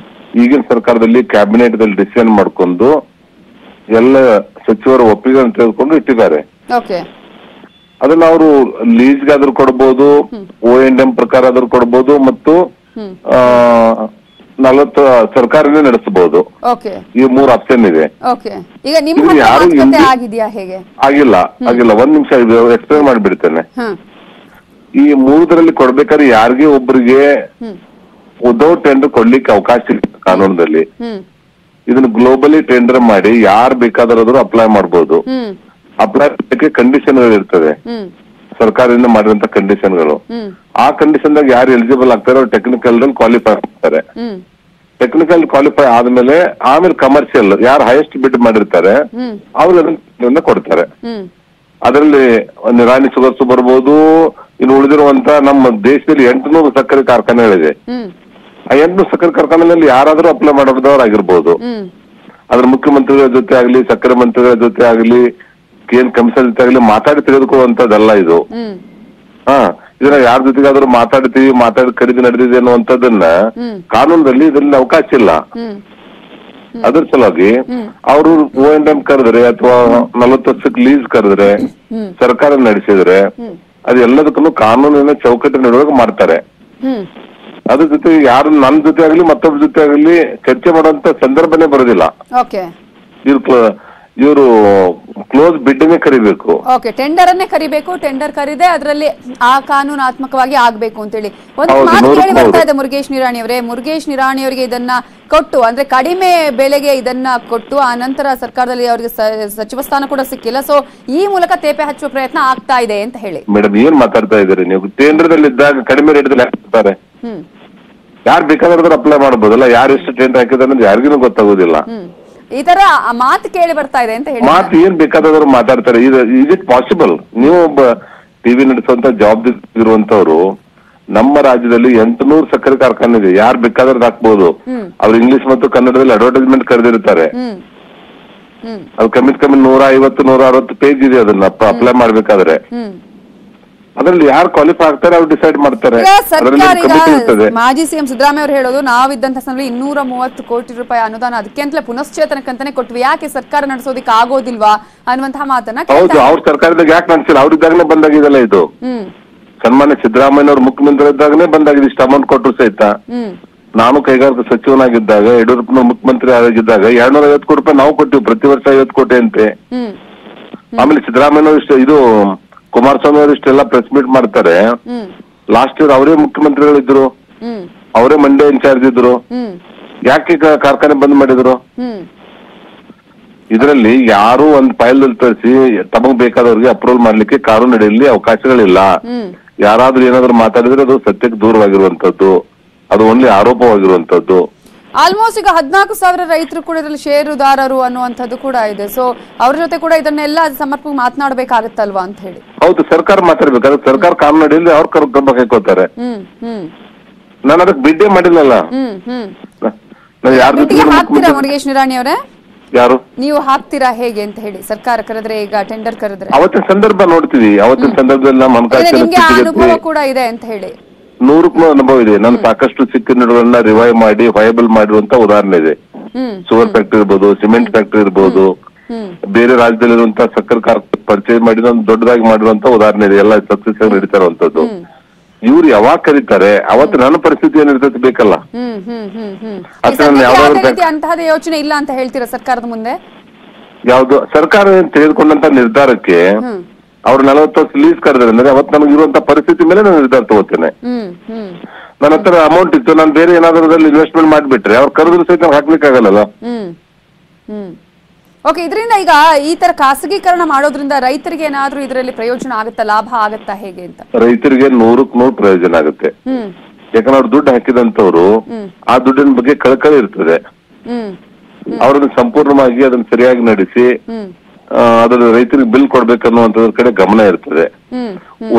ಈಗಿನ ಸರ್ಕಾರದಲ್ಲಿ ಕ್ಯಾಬಿನೆಟ್ ದಲ್ಲಿ ಡಿಸಿಷನ್ ಮಾಡ್ಕೊಂಡು ಎಲ್ಲ ಸಚಿವರ ಒಪ್ಪಿಗೆ ತೆಗೆದುಕೊಂಡು ಇಟ್ಟಿದ್ದಾರೆ. ಅದನ್ನ ಅವರು ಲೀಸ್ಗಾದ್ರೂ ಕೊಡ್ಬೋದು, O&M ಪ್ರಕಾರ ಆದ್ರೂ ಕೊಡ್ಬೋದು, ಮತ್ತು 40 ಸರ್ಕಾರನೇ ನಡೆಸಬಹುದು. ಈ 3 ಆಪ್ಷನ್ ಇದೆ. ಆಗಿಲ್ಲ ಒಂದ್ ನಿಮಿಷ ಎಕ್ಸ್ಪ್ಲೇನ್ ಮಾಡ್ಬಿಡ್ತೇನೆ. ಈ 3ರಲ್ಲಿ ಕೊಡ್ಬೇಕಾದ್ರೆ ಯಾರಿಗೆ ಒಬ್ಬರಿಗೆ ವಿದೌಟ್ ಟೆಂಡರ್ ಕೊಡ್ಲಿಕ್ಕೆ ಅವಕಾಶ ಇಲ್ಲ ಕಾನೂನದಲ್ಲಿ. ಇದನ್ನ ಗ್ಲೋಬಲಿ ಟೆಂಡರ್ ಮಾಡಿ ಯಾರು ಬೇಕಾದ್ರೂ ಅಪ್ಲೈ ಮಾಡ್ಬೋದು. ಅಪ್ಲೈ ಮಾಡಲಿಕ್ಕೆ ಕಂಡೀಷನ್ಗಳು ಇರ್ತದೆ, ಸರ್ಕಾರದಿಂದ ಮಾಡಿರುವಂತ ಕಂಡೀಷನ್ಗಳು. ಆ ಕಂಡೀಷನ್ ದಾಗ ಯಾರು ಎಲಿಜಿಬಲ್ ಆಗ್ತಾರೆ ಅವ್ರು ಟೆಕ್ನಿಕಲ್ ಕ್ವಾಲಿಫೈ ಆಗ್ತಾರೆ. ಟೆಕ್ನಿಕಲ್ ಕ್ವಾಲಿಫೈ ಆದ್ಮೇಲೆ ಆಮೇಲೆ ಕಮರ್ಷಿಯಲ್ ಯಾರು ಹೈಯೆಸ್ಟ್ ಬಿಡ್ ಮಾಡಿರ್ತಾರೆ ಅವ್ರು ಕೊಡ್ತಾರೆ. ಅದರಲ್ಲಿ ನಿರಾಣಿ ಶುಗರ್ಸ್ ಬರ್ಬೋದು. ಇನ್ನು ಉಳಿದಿರುವಂತ ನಮ್ಮ ದೇಶದಲ್ಲಿ 800 ಸಕ್ಕರೆ ಕಾರ್ಖಾನೆಗಳಿದೆ. ಆ 800 ಸಕ್ಕರೆ ಕಾರ್ಖಾನೆಗಳಲ್ಲಿ ಯಾರಾದ್ರೂ ಅಪ್ಲೈ ಮಾಡೋದವ್ರಾಗಿರ್ಬೋದು. ಅದ್ರ ಮುಖ್ಯಮಂತ್ರಿಗಳ ಜೊತೆ ಆಗ್ಲಿ, ಸಕ್ಕರೆ ಮಂತ್ರಿಗಳ ಜೊತೆ ಆಗ್ಲಿ, KN ಕಮಿಷನ್ ಜೊತೆ ಆಗ್ಲಿ ಮಾತಾಡಿ ತೆಗೆದುಕೊಳ್ಳುವಂತದ್ದಲ್ಲ ಇದು. ಇದನ್ನ ಯಾರ ಜೊತೆಗಾದ್ರೂ ಮಾತಾಡಿ ಖರೀದಿ ನಡೆದಿದೆ ಅನ್ನುವಂಥದ್ದನ್ನ ಕಾನೂನದಲ್ಲಿ ಇದರಲ್ಲಿ ಅವಕಾಶ ಇಲ್ಲ. ಅದ್ರ ಸಲುವಾಗಿ ಅವರು O&M ಕರೆದ್ರೆ ಅಥವಾ 40 ವರ್ಷಕ್ಕೆ ಲೀಸ್ ಕರೆದ್ರೆ ಸರ್ಕಾರ ನಡೆಸಿದ್ರೆ ಅದು ಎಲ್ಲದಕ್ಕೂ ಕಾನೂನಿನ ಚೌಕಟ್ಟಿನೊಳಗೆ ಮಾಡ್ತಾರೆ. ಅದ್ರ ಜೊತೆ ಯಾರು ನನ್ನ ಜೊತೆ ಆಗ್ಲಿ ಮತ್ತೊಬ್ಬರ ಜೊತೆ ಆಗ್ಲಿ ಚರ್ಚೆ ಮಾಡುವಂತ ಸಂದರ್ಭನೇ ಬರೋದಿಲ್ಲ. ಇವರು ಕ್ಲೋಸ್ ಬಿಡ್ಡನ್ನೇ ಕರಿಬೇಕು. ಟೆಂಡರ್ ಅನ್ನೇ ಕರಿಬೇಕು. ಟೆಂಡರ್ ಕರೀದೆ ಅದರಲ್ಲಿ ಆ ಕಾನೂನಾತ್ಮಕವಾಗಿ ಆಗ್ಬೇಕು ಅಂತೇಳಿ ಒಂದು ಮಾತು ಕೇಳಿ ಬರ್ತಾ ಇದೆ. ಮುರುಗೇಶ್ ನಿರಾಣಿ ಅವರೇ, ಮುರುಗೇಶ್ ನಿರಾಣಿ ಅವರಿಗೆ ಇದನ್ನ ಕೊಟ್ಟು, ಅಂದ್ರೆ ಕಡಿಮೆ ಬೆಲೆಗೆ ಇದನ್ನ ಕೊಟ್ಟು ಆ ನಂತರ ಸರ್ಕಾರದಲ್ಲಿ ಅವರಿಗೆ ಸಚಿವ ಸ್ಥಾನ ಕೂಡ ಸಿಕ್ಕಿಲ್ಲ. ಸೊ ಈ ಮೂಲಕ ತೇಪೆ ಹಚ್ಚುವ ಪ್ರಯತ್ನ ಆಗ್ತಾ ಇದೆ ಅಂತ ಹೇಳಿ. ಮೇಡಮ್, ಏನ್ ಮಾತಾಡ್ತಾ ಇದ್ದೀರಿ ನೀವು? ಟೆಂಡರ್ ದಲ್ಲಿ ಇದ್ದಾಗ ಕಡಿಮೆ ರೇಟ್ ದಲ್ಲಿ ಹಾಕ್ತಾರೆ. ಯಾರು ಬೇಕಾದ್ರೂ ಅಪ್ಲೈ ಮಾಡಬಹುದಲ್ಲ. ಯಾರು ಎಷ್ಟು ಟೆಂಡರ್ ಹಾಕಿದಾರೆ ಅಂತ ಯಾರಿಗೂ ಗೊತ್ತಾಗೋದಿಲ್ಲ. ಈ ತರ ಮಾತು ಕೇಳಿ ಬರ್ತಾ ಇದೆ ಅಂತ ಹೇಳಿ. ಮಾತು ಏನ್ ಬೇಕಾದವರು ಮಾತಾಡ್ತಾರೆ. Is it possible? ನೀವು ಒಬ್ಬ ಟಿವಿ ನಡೆಸುವಂತ ಜವಾಬ್ದಾರಿ ಇರುವಂತವ್ರು, ನಮ್ಮ ರಾಜ್ಯದಲ್ಲಿ 800 ಸಕ್ಕರೆ ಕಾರ್ಖಾನೆ ಇದೆ. ಯಾರು ಬೇಕಾದ್ರೂ ಹಾಕ್ಬಹುದು. ಅವ್ರು ಇಂಗ್ಲಿಷ್ ಮತ್ತು ಕನ್ನಡದಲ್ಲಿ ಅಡ್ವರ್ಟೈಸ್ಮೆಂಟ್ ಕರೆದಿರ್ತಾರೆ. ಅದು ಕಮ್ಮಿ 150-160 ಪೇಜ್ ಇದೆ. ಅದನ್ನ ಅಪ್ಲೈ ಮಾಡ್ಬೇಕಾದ್ರೆ ಅದ್ರಲ್ಲಿ ಯಾರು ಕ್ವಾಲಿಫೈ ಆಗ್ತಾರೆ ಅವ್ರು ಡಿಸೈಡ್ ಮಾಡ್ತಾರೆ. ಮಾಜಿ ಸಿಎಂ ಸಿದ್ದರಾಮಯ್ಯ ಅವರು ಹೇಳೋದು, ನಾವಿದ್ದಂತ ಸಮಯದಲ್ಲಿ 230 ಕೋಟಿ ರೂಪಾಯಿ ಅನುದಾನ ಅದಕ್ಕೆ ಅಂತಲೇ ಪುನಶ್ಚೇತನಕ್ಕಂತಾನೆ ಕೊಟ್ವಿ, ಯಾಕೆ ಸರ್ಕಾರ ನಡೆಸೋದಿಕ್ಕೆ ಆಗೋದಿಲ್ವಾ ಅನ್ನುವಂತಹ ಮಾತನ್ನ. ಹೌದು, ಅವ್ರ ಸರ್ಕಾರದಾಗ ಯಾಕೆ ನಡೆಸಿಲ್ಲ? ಅವ್ರಿದ್ದಾಗನೇ ಬಂದಾಗಿದಲ್ಲ ಇದು. ಸನ್ಮಾನ್ಯ ಸಿದ್ದರಾಮಯ್ಯ ಅವ್ರ ಮುಖ್ಯಮಂತ್ರಿ ಇದ್ದಾಗನೇ ಬಂದಾಗಿದೆ. ಇಷ್ಟು ಅಮೌಂಟ್ ಕೊಟ್ಟರು ಸಹಿತ. ನಾನು ಕೈಗಾರಿಕಾ ಸಚಿವನಾಗಿದ್ದಾಗ, ಯಡಿಯೂರಪ್ಪನ ಮುಖ್ಯಮಂತ್ರಿ ಆಗಿದ್ದಾಗ 250 ಕೋಟಿ ರೂಪಾಯಿ ನಾವು ಕೊಟ್ಟಿವಿ. ಪ್ರತಿ ವರ್ಷ 50 ಕೋಟಿ ಅಂತೆ. ಆಮೇಲೆ ಸಿದ್ದರಾಮಯ್ಯ ಇಷ್ಟು, ಇದು ಕುಮಾರಸ್ವಾಮಿ ಅವರು ಇಷ್ಟೆಲ್ಲ ಪ್ರೆಸ್ ಮೀಟ್ ಮಾಡ್ತಾರೆ. ಲಾಸ್ಟ್ ಇಯರ್ ಅವರೇ ಮುಖ್ಯಮಂತ್ರಿಗಳಿದ್ರು, ಅವರೇ ಮಂಡ್ಯ ಇನ್ಚಾರ್ಜ್ ಇದ್ರು. ಯಾಕೆ ಕಾರ್ಖಾನೆ ಬಂದ್ ಮಾಡಿದ್ರು? ಇದರಲ್ಲಿ ಯಾರು ಒಂದ್ ಫೈಲ್ ತರಿಸಿ ತಮಗ್ ಬೇಕಾದವ್ರಿಗೆ ಅಪ್ರೂವಲ್ ಮಾಡ್ಲಿಕ್ಕೆ ಕಾನೂನು ಅಡಿಯಲ್ಲಿ ಅವಕಾಶಗಳಿಲ್ಲ. ಯಾರಾದ್ರೂ ಏನಾದ್ರು ಮಾತಾಡಿದ್ರೆ ಅದು ಸತ್ಯಕ್ಕೆ ದೂರವಾಗಿರುವಂತದ್ದು, ಅದು ಓನ್ಲಿ ಆರೋಪವಾಗಿರುವಂತದ್ದು. ಆಲ್ಮೋಸ್ಟ್ ಈಗ 14,000 ರೈತರು ಕೂಡ ಇದರಲ್ಲಿ ಷೇರುದಾರರು ಅನ್ನುವಂಥದ್ದು ಕೂಡ ಇದೆ. ಸೊ ಅವ್ರ ಜೊತೆ ಕೂಡ ಇದನ್ನೆಲ್ಲ ಸಮರ್ಪಕ ಮಾತನಾಡಬೇಕಾಗತ್ತಲ್ವಾ ಅಂತ ಹೇಳಿ. ಹೌದು, ಸರ್ಕಾರ ಮಾತಾಡ್ಬೇಕಾದ್ರೆ ಸರ್ಕಾರ ಕಾನೂನು ಅಡಿಯಲ್ಲಿ ಅವ್ರ ಕ್ರಮ ಕೈಕೊಳ್ತಾರೆ. ನಾನು ಅದಕ್ಕೆ ಬಿಡ್ಡೇ ಮಾಡಿಲ್ಲಲ್ಲ. ಹಾಕ್ತೀರಾ ಮುರುಗೇಶ್ ನಿರಾಣಿ ಅವರೇ? ಯಾರು ನೀವು ಹಾಕ್ತೀರಾ ಹೇಗೆ ಅಂತ ಹೇಳಿ? ಸರ್ಕಾರ ಕರೆದ್ರೆ, ಈಗ ಟೆಂಡರ್ ಕರೆದ್ರೆ ಅವತ್ತಿನ ಸಂದರ್ಭ ನೋಡ್ತೀವಿ. ಅವತ್ತಿನ ಸಂದರ್ಭದಲ್ಲಿ ನಿಮ್ಗೆ ಅನುಭವ ಕೂಡ ಇದೆ ಅಂತ ಹೇಳಿ 100ಕ್ಕೂ ಅನುಭವ ಇದೆ. ನಾನು ಸಾಕಷ್ಟು ಸಿಕ್ಕ ನಿಡುಗಳನ್ನ ರಿವೈವ್ ಮಾಡಿ ವಯಬಲ್ ಮಾಡಿರುವಂತ ಉದಾಹರಣೆ ಇದೆ. ಶುಗರ್ ಫ್ಯಾಕ್ಟರಿ ಇರ್ಬೋದು, ಸಿಮೆಂಟ್ ಫ್ಯಾಕ್ಟರಿ ಇರ್ಬೋದು, ಬೇರೆ ರಾಜ್ಯದಲ್ಲಿರುವಂತಹ ಸಕ್ಕರೆ ಕಾರ್ಖಾನೆ ಪರ್ಚೇಸ್ ಮಾಡಿದ ಒಂದು ದೊಡ್ಡದಾಗಿ ಮಾಡಿರುವಂತ ಉದಾಹರಣೆ ಇದೆ, ಎಲ್ಲ ಸಕ್ಸಸ್ ಆಗಿ ನಡೀತಾ ಇರುವಂತದ್ದು. ಇವ್ರು ಯಾವಾಗ ಕರೀತಾರೆ ಅವತ್ತು ನನ್ನ ಪರಿಸ್ಥಿತಿ ಏನಿರ್ತದೆ ಬೇಕಲ್ಲ. ಅಂತಹದೇ ಯೋಚನೆ ಇಲ್ಲ ಅಂತ ಹೇಳ್ತೀರಾ ಸರ್ಕಾರದ ಮುಂದೆ? ಯಾವ್ದು ಸರ್ಕಾರ ತೆಗೆದುಕೊಂಡಂತ ನಿರ್ಧಾರಕ್ಕೆ ಅವ್ರು 40 ವರ್ಷ ಲೀಸ್ ಕರೆದ್ರೆ ಅಂದ್ರೆ ಅವತ್ತು ನನಗೆ ಇರುವಂತ ಪರಿಸ್ಥಿತಿ ಮೇಲೆ ನಾನು ನಿರ್ಧಾರ ತಗೋತೇನೆ. ನನ್ನ ಹತ್ರ ಅಮೌಂಟ್ ಇತ್ತು, ನಾನು ಬೇರೆ ಏನಾದ್ರೂ ಇನ್ವೆಸ್ಟ್ಮೆಂಟ್ ಮಾಡ್ಬಿಟ್ರೆ ಅವ್ರು ಕರೆದ್ರು ಸಹಿತ ಹಾಕ್ಲಿಕ್ಕೆ ಆಗಲ್ಲ. ಓಕೆ, ಇದರಿಂದ ಈಗ ಈ ತರ ಖಾಸಗೀಕರಣ ಮಾಡೋದ್ರಿಂದ ರೈತರಿಗೆ ಏನಾದ್ರೂ ಇದರಲ್ಲಿ ಪ್ರಯೋಜನ ಆಗುತ್ತಾ, ಲಾಭ ಆಗುತ್ತಾ, ಹೇಗೆ ಅಂತ? ರೈತರಿಗೆ 100ಕ್ಕೆ 100 ಪ್ರಯೋಜನ ಆಗುತ್ತೆ. ಯಾಕಂದ್ರೆ ಅವ್ರು ದುಡ್ಡು ಹಾಕಿದಂತವ್ರು ಆ ದುಡ್ಡಿನ ಬಗ್ಗೆ ಕಳಕಳಿ ಇರ್ತದೆ. ಅವ್ರನ್ನ ಸಂಪೂರ್ಣವಾಗಿ ಅದನ್ನ ಸರಿಯಾಗಿ ನಡೆಸಿ ಅದ್ರ ರೈತರಿಗೆ ಬಿಲ್ ಕೊಡ್ಬೇಕನ್ನುವಂತದ್ರ ಕಡೆ ಗಮನ ಇರ್ತದೆ.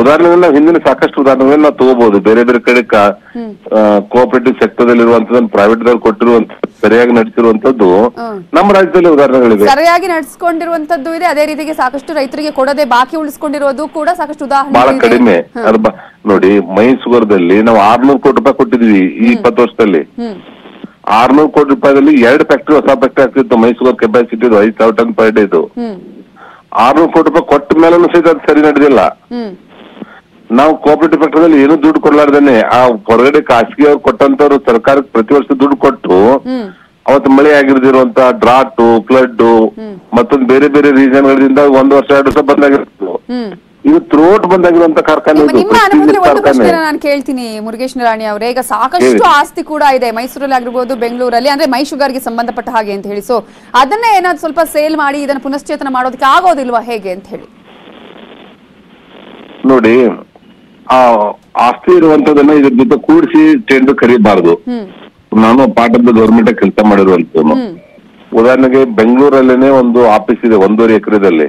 ಉದಾಹರಣೆಗೆ ನಾವು ಹಿಂದಿನ ಸಾಕಷ್ಟು ಉದಾಹರಣೆಗಳನ್ನ ನಾವು ತಗೋಬಹುದು. ಬೇರೆ ಬೇರೆ ಕಡೆ ಕೋಆಪರೇಟಿವ್ ಸೆಕ್ಟರ್ ದಲ್ಲಿ ಇರುವಂತದನ್ನ ಪ್ರೈವೇಟ್ ದಲ್ಲಿ ಕೊಟ್ಟಿರುವಂತ ಸರಿಯಾಗಿ ನಡೆಸಿರುವಂತದ್ದು ನಮ್ಮ ರಾಜ್ಯದಲ್ಲಿ ಉದಾಹರಣೆಗಳಿವೆ. ಸರಿಯಾಗಿ ನಡೆಸಿಕೊಂಡಿರುವಂತದ್ದು ಇದೆ, ಅದೇ ರೀತಿಗೆ ಸಾಕಷ್ಟು ರೈತರಿಗೆ ಕೊಡದೆ ಬಾಕಿ ಉಳಿಸ್ಕೊಂಡಿರೋದು ಕೂಡ ಸಾಕಷ್ಟು ಉದಾಹರಣೆ ಬಹಳ ಕಡಿಮೆ. ನೋಡಿ, ಮೈಸೂರದಲ್ಲಿ ನಾವು 600 ಕೋಟಿ ರೂಪಾಯಿ ಕೊಟ್ಟಿದ್ವಿ ಈ 20 ವರ್ಷದಲ್ಲಿ. 600 ಕೋಟಿ ರೂಪಾಯಿದಲ್ಲಿ 2 ಫ್ಯಾಕ್ಟ್ರಿ ಹೊಸ ಫ್ಯಾಕ್ಟ್ರಿ ಆಗ್ತಿತ್ತು. Mysuru capacity 5,000 ton per day ಇದು. 600 ಕೋಟಿ ರೂಪಾಯಿ ಕೊಟ್ಟ ಮೇಲೂ ಸಹಿತ ಅದು ಸರಿ ನಡೆದಿಲ್ಲ. ನಾವು ಕೋಆಪರೇಟಿವ್ ಫ್ಯಾಕ್ಟರಿಯಲ್ಲಿ ಏನು ದುಡ್ಡು ಕೊಡ್ಲಾರ್ದೇನೆ ಆ ಹೊರಗಡೆ ಖಾಸಗಿ ಅವ್ರು ಕೊಟ್ಟಂತವ್ರು ಸರ್ಕಾರಕ್ಕೆ ಪ್ರತಿ ವರ್ಷ ದುಡ್ಡು ಕೊಟ್ಟು ಅವತ್ತು ಮಳೆ ಆಗಿರ್ದಿರುವಂತ ಡ್ರಾಟ್, ಫ್ಲಡ್ ಮತ್ತೊಂದು ಬೇರೆ ಬೇರೆ ರೀಸನ್ ಗಳಿಂದ 1 ವರ್ಷ 2 ವರ್ಷ ಬಂದಾಗಿರ್ತು. ಇದು ಥ್ರೋಟ್ ಬಂದಾಗಿರುವಂತ ಕಾರ್ಖಾನೆ. ನಿಮ್ಮ ಅನುಭವದಲ್ಲಿ ಒಂದು ಪ್ರಶ್ನೆ ನಾನು ಕೇಳ್ತೀನಿ ಮುರುಗೇಶ್ ನಿರಾಣಿ ಅವರೇ. ಈಗ ಸಾಕಷ್ಟು ಆಸ್ತಿ ಕೂಡ ಇದೆ ಮೈಸೂರಲ್ಲಿ ಆಗಿರ್ಬೋದು, ಬೆಂಗಳೂರಲ್ಲಿ, ಅಂದ್ರೆ ಮೈ ಶುಗರ್ಗೆ ಸಂಬಂಧಪಟ್ಟ ಹಾಗೆ ಅಂತ ಹೇಳಿ. ಸೊ ಅದನ್ನೇ ಏನಾದ್ರು ಸ್ವಲ್ಪ ಸೇಲ್ ಮಾಡಿ ಇದನ್ನ ಪುನಶ್ಚೇತನ ಮಾಡೋದಕ್ಕೆ ಆಗೋದಿಲ್ವಾ, ಹೇಗೆ ಅಂತ ಹೇಳಿ? ನೋಡಿ, ಆ ಆಸ್ತಿ ಇರುವಂತದನ್ನ ಇದ್ರ ಜೊತೆ ಕೂಡಿಸಿ ಟೆಂಡರ್ ಕರೀಬಾರ್ದು. ನಾನು ಪಾರ್ಟ್ ಆಫ್ ದ ಗವರ್ಮೆಂಟ್ ಕೆಲಸ ಮಾಡಿರುವಂತವನು. ಉದಾಹರಣೆಗೆ ಬೆಂಗಳೂರಲ್ಲೇನೆ ಒಂದು ಆಫೀಸ್ ಇದೆ 1.5 ಎಕರೆದಲ್ಲಿ.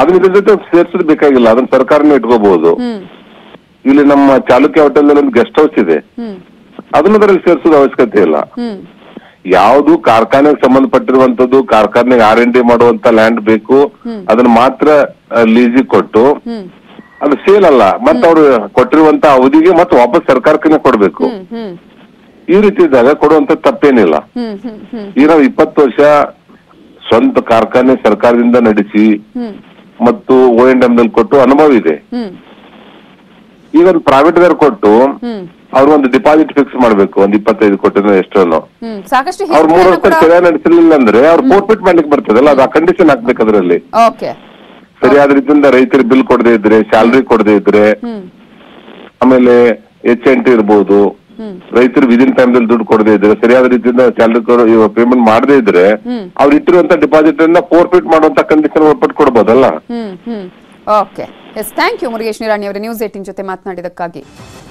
ಅದನ್ನ ಇದ್ರ ಜೊತೆ ಸೇರ್ಸೋದು ಬೇಕಾಗಿಲ್ಲ, ಅದನ್ನ ಸರ್ಕಾರನೇ ಇಟ್ಕೋಬಹುದು. ಇಲ್ಲಿ ನಮ್ಮ ಚಾಲುಕ್ಯ ಹೋಟೆಲ್ ಒಂದು ಗೆಸ್ಟ್ ಹೌಸ್ ಇದೆ, ಅದನ್ನ ಅದರಲ್ಲಿ ಸೇರ್ಸೋದು ಅವಶ್ಯಕತೆ ಇಲ್ಲ. ಯಾವ್ದು ಕಾರ್ಖಾನೆಗೆ ಸಂಬಂಧಪಟ್ಟಿರುವಂತದ್ದು, ಕಾರ್ಖಾನೆಗೆ R&D ಮಾಡುವಂತ ಲ್ಯಾಂಡ್ ಬೇಕು, ಅದನ್ನ ಮಾತ್ರ ಲೀಸಿಗೆ ಕೊಟ್ಟು ಅದು ಸೇಲ್ ಅಲ್ಲ, ಮತ್ತೆ ಅವ್ರು ಕೊಟ್ಟಿರುವಂತ ಅವಧಿಗೆ ಮತ್ತೆ ವಾಪಸ್ ಸರ್ಕಾರಕ್ಕೆ ಕೊಡ್ಬೇಕು. ಈ ರೀತಿ ಇದ್ದಾಗ ಕೊಡುವಂತ ತಪ್ಪೇನಿಲ್ಲ. ಈಗ ನಾವು 20 ವರ್ಷ ಸ್ವಂತ ಕಾರ್ಖಾನೆ ಸರ್ಕಾರದಿಂದ ನಡೆಸಿ ಮತ್ತು O&M ದಲ್ಲಿ ಕೊಟ್ಟು ಅನುಭವ ಇದೆ. ಈಗ ಒಂದು ಪ್ರೈವೇಟ್ ದಾರ್ ಕೊಟ್ಟು ಅವ್ರು ಒಂದು ಡಿಪಾಸಿಟ್ ಫಿಕ್ಸ್ ಮಾಡ್ಬೇಕು, ಒಂದು 25 ಕೋಟಿ ಎಷ್ಟೋ. ಅವ್ರು 3 ವರ್ಷ ಸರಿಯಾಗಿ ನಡೆಸಲಿಲ್ಲ ಅಂದ್ರೆ ಅವ್ರು ಫೋರ್ಫಿಟ್ ಮಾಡ್ಲಿಕ್ಕೆ ಬರ್ತದಲ್ಲ, ಅದು ಆ ಕಂಡೀಷನ್ ಹಾಕ್ಬೇಕು ಅದರಲ್ಲಿ. ಸರಿಯಾದ ರೀತಿಯಿಂದ ರೈತರಿಗೆ ಬಿಲ್ ಕೊಡದೇ ಇದ್ರೆ, ಸ್ಯಾಲರಿ ಕೊಡದೇ ಇದ್ರೆ, ಆಮೇಲೆ HNT ಇರ್ಬೋದು, ರೈತರು ವಿದಿನ್ ಟೈಮ್ ದಲ್ಲಿ ದುಡ್ಡು ಕೊಡದೇ ಇದ್ರೆ, ಸರಿಯಾದ ರೀತಿಯಿಂದ ಸ್ಯಾಲರಿ ಪೇಮೆಂಟ್ ಮಾಡದೇ ಇದ್ರೆ ಅವ್ರು ಇಟ್ಟಿರುವಂತ ಡಿಪಾಸಿಟ್ ಅನ್ನ ಫೋರ್ಫಿಟ್ ಮಾಡುವಂತ ಕಂಡೀಷನ್ ಒಪ್ಪಟ್ಟು ಕೊಡ್ಬೋದಲ್ಲ. Okay, yes, thank you Murugesh Nirani ಅವರೇ ನ್ಯೂಸ್ 18 ಜೊತೆ ಮಾತನಾಡಿದಕ್ಕಾಗಿ.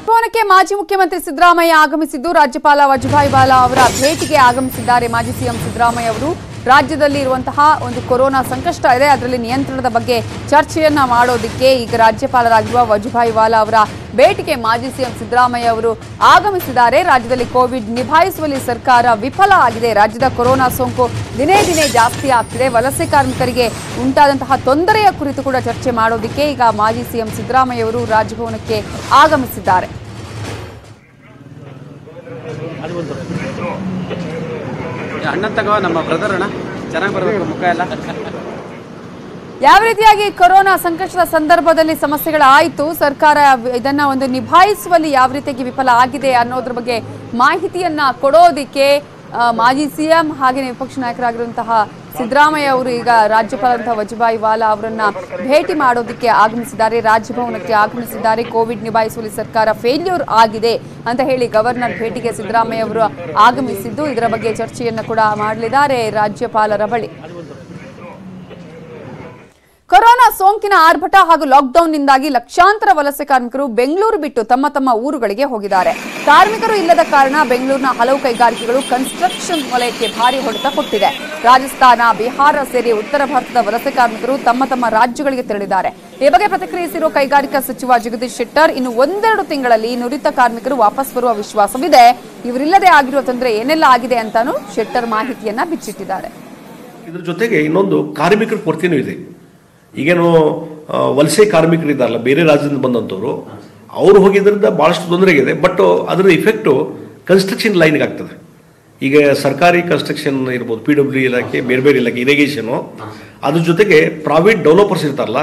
ಭವನಕ್ಕೆ ಮಾಜಿ ಮುಖ್ಯಮಂತ್ರಿ ಸಿದ್ದರಾಮಯ್ಯ ಆಗಮಿಸಿದ್ದು ರಾಜ್ಯಪಾಲ ವಜುಭಾಯಿ ವಾಲಾ ಅವರ ಭೇಟಿಗೆ ಆಗಮಿಸಿದ್ದಾರೆ. ಮಾಜಿ ಸಿಎಂ ಸಿದ್ದರಾಮಯ್ಯ ಅವರು ರಾಜ್ಯದಲ್ಲಿ ಇರುವಂತಹ ಒಂದು ಕೊರೋನಾ ಸಂಕಷ್ಟ ಇದೆ, ಅದರಲ್ಲಿ ನಿಯಂತ್ರಣದ ಬಗ್ಗೆ ಚರ್ಚೆಯನ್ನ ಮಾಡೋದಕ್ಕೆ ಈಗ ರಾಜ್ಯಪಾಲರಾಗಿರುವ ವಜುಭಾಯಿ ವಾಲಾ ಅವರ ಭೇಟಿಗೆ ಮಾಜಿ ಸಿಎಂ ಸಿದ್ದರಾಮಯ್ಯ ಅವರು ಆಗಮಿಸಿದ್ದಾರೆ. ರಾಜ್ಯದಲ್ಲಿ ಕೋವಿಡ್ ನಿಭಾಯಿಸುವಲ್ಲಿ ಸರ್ಕಾರ ವಿಫಲ ಆಗಿದೆ. ರಾಜ್ಯದ ಕೊರೋನಾ ಸೋಂಕು ದಿನೇ ದಿನೇ ಜಾಸ್ತಿ ಆಗ್ತಿದೆ. ವಲಸೆ ಕಾರ್ಮಿಕರಿಗೆ ಉಂಟಾದಂತಹ ತೊಂದರೆಯ ಕುರಿತು ಕೂಡ ಚರ್ಚೆ ಮಾಡೋದಕ್ಕೆ ಈಗ ಮಾಜಿ ಸಿಎಂ ಸಿದ್ದರಾಮಯ್ಯ ಅವರು ರಾಜಭವನಕ್ಕೆ ಆಗಮಿಸಿದ್ದಾರೆ. ಅಣ್ಣ ತಗೋ ನಮ್ಮ ಬ್ರದರ್ ಅಣ್ಣ ಚೆನ್ನಾಗಿ ಬರಬೇಕು ಮುಖ ಎಲ್ಲ. ಯಾವ ರೀತಿಯಾಗಿ ಕೊರೋನಾ ಸಂಕಷ್ಟದ ಸಂದರ್ಭದಲ್ಲಿ ಸಮಸ್ಯೆಗಳಾಯಿತು, ಸರ್ಕಾರ ಇದನ್ನ ಒಂದು ನಿಭಾಯಿಸುವಲ್ಲಿ ಯಾವ ರೀತಿಯಾಗಿ ವಿಫಲ ಆಗಿದೆ ಅನ್ನೋದ್ರ ಬಗ್ಗೆ ಮಾಹಿತಿಯನ್ನ ಕೊಡೋದಿಕ್ಕೆ ಮಾಜಿ ಸಿಎಂ ಹಾಗೆ ವಿಪಕ್ಷ ನಾಯಕರಾಗಿರುವಂತಹ ಸಿದ್ದರಾಮಯ್ಯ ಅವರು ಈಗ ರಾಜ್ಯಪಾಲರಂತಹ ವಜುಭಾಯಿ ವಾಲಾ ಅವರನ್ನ ಭೇಟಿ ಮಾಡೋದಕ್ಕೆ ಆಗಮಿಸಿದ್ದಾರೆ, ರಾಜಭವನಕ್ಕೆ ಆಗಮಿಸಿದ್ದಾರೆ. ಕೋವಿಡ್ ನಿಭಾಯಿಸುವಲ್ಲಿ ಸರ್ಕಾರ ಫೇಲ್ಯೂರ್ ಆಗಿದೆ ಅಂತ ಹೇಳಿ ಗವರ್ನರ್ ಭೇಟಿಗೆ ಸಿದ್ದರಾಮಯ್ಯ ಅವರು ಆಗಮಿಸಿದ್ದು, ಇದರ ಬಗ್ಗೆ ಚರ್ಚೆಯನ್ನ ಕೂಡ ಮಾಡಲಿದ್ದಾರೆ ರಾಜ್ಯಪಾಲರ ಬಳಿ. ಕೊರೋನಾ ಸೋಂಕಿನ ಆರ್ಭಟ ಹಾಗೂ ಲಾಕ್ಡೌನ್ನಿಂದಾಗಿ ಲಕ್ಷಾಂತರ ವಲಸೆ ಕಾರ್ಮಿಕರು ಬೆಂಗಳೂರು ಬಿಟ್ಟು ತಮ್ಮ ತಮ್ಮ ಊರುಗಳಿಗೆ ಹೋಗಿದ್ದಾರೆ. ಕಾರ್ಮಿಕರು ಇಲ್ಲದ ಕಾರಣ ಬೆಂಗಳೂರಿನ ಹಲವು ಕೈಗಾರಿಕೆಗಳು ಕನ್ಸ್ಟ್ರಕ್ಷನ್ ವಲಯಕ್ಕೆ ಭಾರಿ ಹೊಡೆತ ಕೊಟ್ಟಿದೆ. ರಾಜಸ್ಥಾನ, ಬಿಹಾರ ಸೇರಿ ಉತ್ತರ ಭಾರತದ ವಲಸೆ ಕಾರ್ಮಿಕರು ತಮ್ಮ ತಮ್ಮ ರಾಜ್ಯಗಳಿಗೆ ತೆರಳಿದ್ದಾರೆ. ಈ ಬಗ್ಗೆ ಪ್ರತಿಕ್ರಿಯಿಸಿರುವ ಕೈಗಾರಿಕಾ ಸಚಿವ ಜಗದೀಶ್ ಶೆಟ್ಟರ್, ಇನ್ನು 1-2 ತಿಂಗಳಲ್ಲಿ ನುರಿತ ಕಾರ್ಮಿಕರು ವಾಪಸ್ ಬರುವ ವಿಶ್ವಾಸವಿದೆ. ಇವರಿಲ್ಲದೆ ಆಗಿರುವ ತೊಂದರೆ ಏನೆಲ್ಲ ಆಗಿದೆ ಅಂತಾನು ಶೆಟ್ಟರ್ ಮಾಹಿತಿಯನ್ನ ಬಿಚ್ಚಿಟ್ಟಿದ್ದಾರೆ. ಇದ್ರ ಜೊತೆಗೆ ಇನ್ನೊಂದು ಕಾರ್ಮಿಕರ ಕೊರತೆನೂ ಇದೆ. ಈಗೇನು ವಲಸೆ ಕಾರ್ಮಿಕರಿದ್ದಾರಲ್ಲ, ಬೇರೆ ರಾಜ್ಯದಿಂದ ಬಂದಂಥವ್ರು, ಅವ್ರು ಹೋಗಿದ್ರಿಂದ ಭಾಳಷ್ಟು ತೊಂದರೆ ಆಗಿದೆ. ಬಟ್ ಅದರ ಇಫೆಕ್ಟು ಕನ್ಸ್ಟ್ರಕ್ಷನ್ ಲೈನ್ಗೆ ಆಗ್ತದೆ. ಈಗ ಸರ್ಕಾರಿ ಕನ್ಸ್ಟ್ರಕ್ಷನ್ ಇರ್ಬೋದು, PWD ಇಲಾಖೆ, ಬೇರೆ ಬೇರೆ ಇಲಾಖೆ, ಇರಿಗೇಷನು, ಅದ್ರ ಜೊತೆಗೆ ಪ್ರೈವೇಟ್ ಡೆವಲಪರ್ಸ್ ಇರ್ತಾರಲ್ಲ,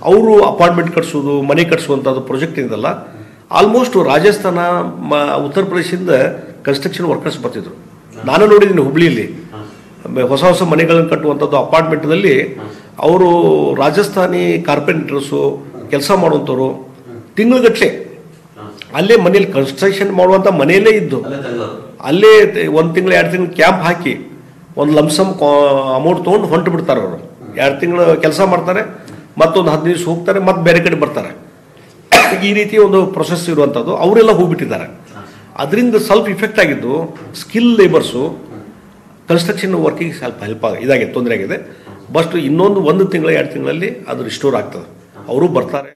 ಅವರು ಅಪಾರ್ಟ್ಮೆಂಟ್ ಕಟ್ಸೋದು, ಮನೆ ಕಟ್ಸುವಂಥದ್ದು ಪ್ರಾಜೆಕ್ಟ್ ಇದೆಲ್ಲ ಆಲ್ಮೋಸ್ಟ್ ರಾಜಸ್ಥಾನ, ಉತ್ತರ ಪ್ರದೇಶದಿಂದ ಕನ್ಸ್ಟ್ರಕ್ಷನ್ ವರ್ಕರ್ಸ್ ಬರ್ತಿದ್ರು. ನಾನು ನೋಡಿದ್ದೀನಿ ಹುಬ್ಳಿಯಲ್ಲಿ ಹೊಸ ಹೊಸ ಮನೆಗಳನ್ನು ಕಟ್ಟುವಂಥದ್ದು ಅಪಾರ್ಟ್ಮೆಂಟ್ನಲ್ಲಿ ಅವರು ರಾಜಸ್ಥಾನಿ ಕಾರ್ಪೆಂಟರ್ಸು ಕೆಲಸ ಮಾಡುವಂಥವ್ರು ತಿಂಗಳಗಟ್ಟಲೆ ಅಲ್ಲೇ ಮನೇಲಿ ಕನ್ಸ್ಟ್ರಕ್ಷನ್ ಮಾಡುವಂಥ ಮನೆಯಲ್ಲೇ ಇದ್ದು ಅಲ್ಲೇ 1 ತಿಂಗಳು 2 ತಿಂಗಳು ಕ್ಯಾಂಪ್ ಹಾಕಿ ಒಂದು ಲಂಸಮ್ ಅಮೌಂಟ್ ತೊಗೊಂಡು ಹೊಂಟು ಬಿಡ್ತಾರೆ. ಅವರು 2 ತಿಂಗಳು ಕೆಲಸ ಮಾಡ್ತಾರೆ, ಮತ್ತೊಂದು 15 ದಿವಸ ಹೋಗ್ತಾರೆ, ಮತ್ತೆ ಬೇರೆ ಕಡೆ ಬರ್ತಾರೆ. ಈ ರೀತಿ ಒಂದು ಪ್ರೊಸೆಸ್ ಇರುವಂಥದ್ದು ಅವರೆಲ್ಲ ಹೋಗ್ಬಿಟ್ಟಿದ್ದಾರೆ. ಅದರಿಂದ ಸ್ವಲ್ಪ ಇಫೆಕ್ಟ್ ಆಗಿದ್ದು ಸ್ಕಿಲ್ ಲೇಬರ್ಸು ಕನ್ಸ್ಟ್ರಕ್ಷನ್ ವರ್ಕಿಗೆ ಸ್ವಲ್ಪ ಇದಾಗಿದೆ, ತೊಂದರೆ ಆಗಿದೆ. ಬಟ್ ಇನ್ನೊಂದು 1 ತಿಂಗಳು 2 ತಿಂಗಳಲ್ಲಿ ಅದು ರಿಸ್ಟೋರ್ ಆಗ್ತದೆ, ಅವರು ಬರ್ತಾರೆ.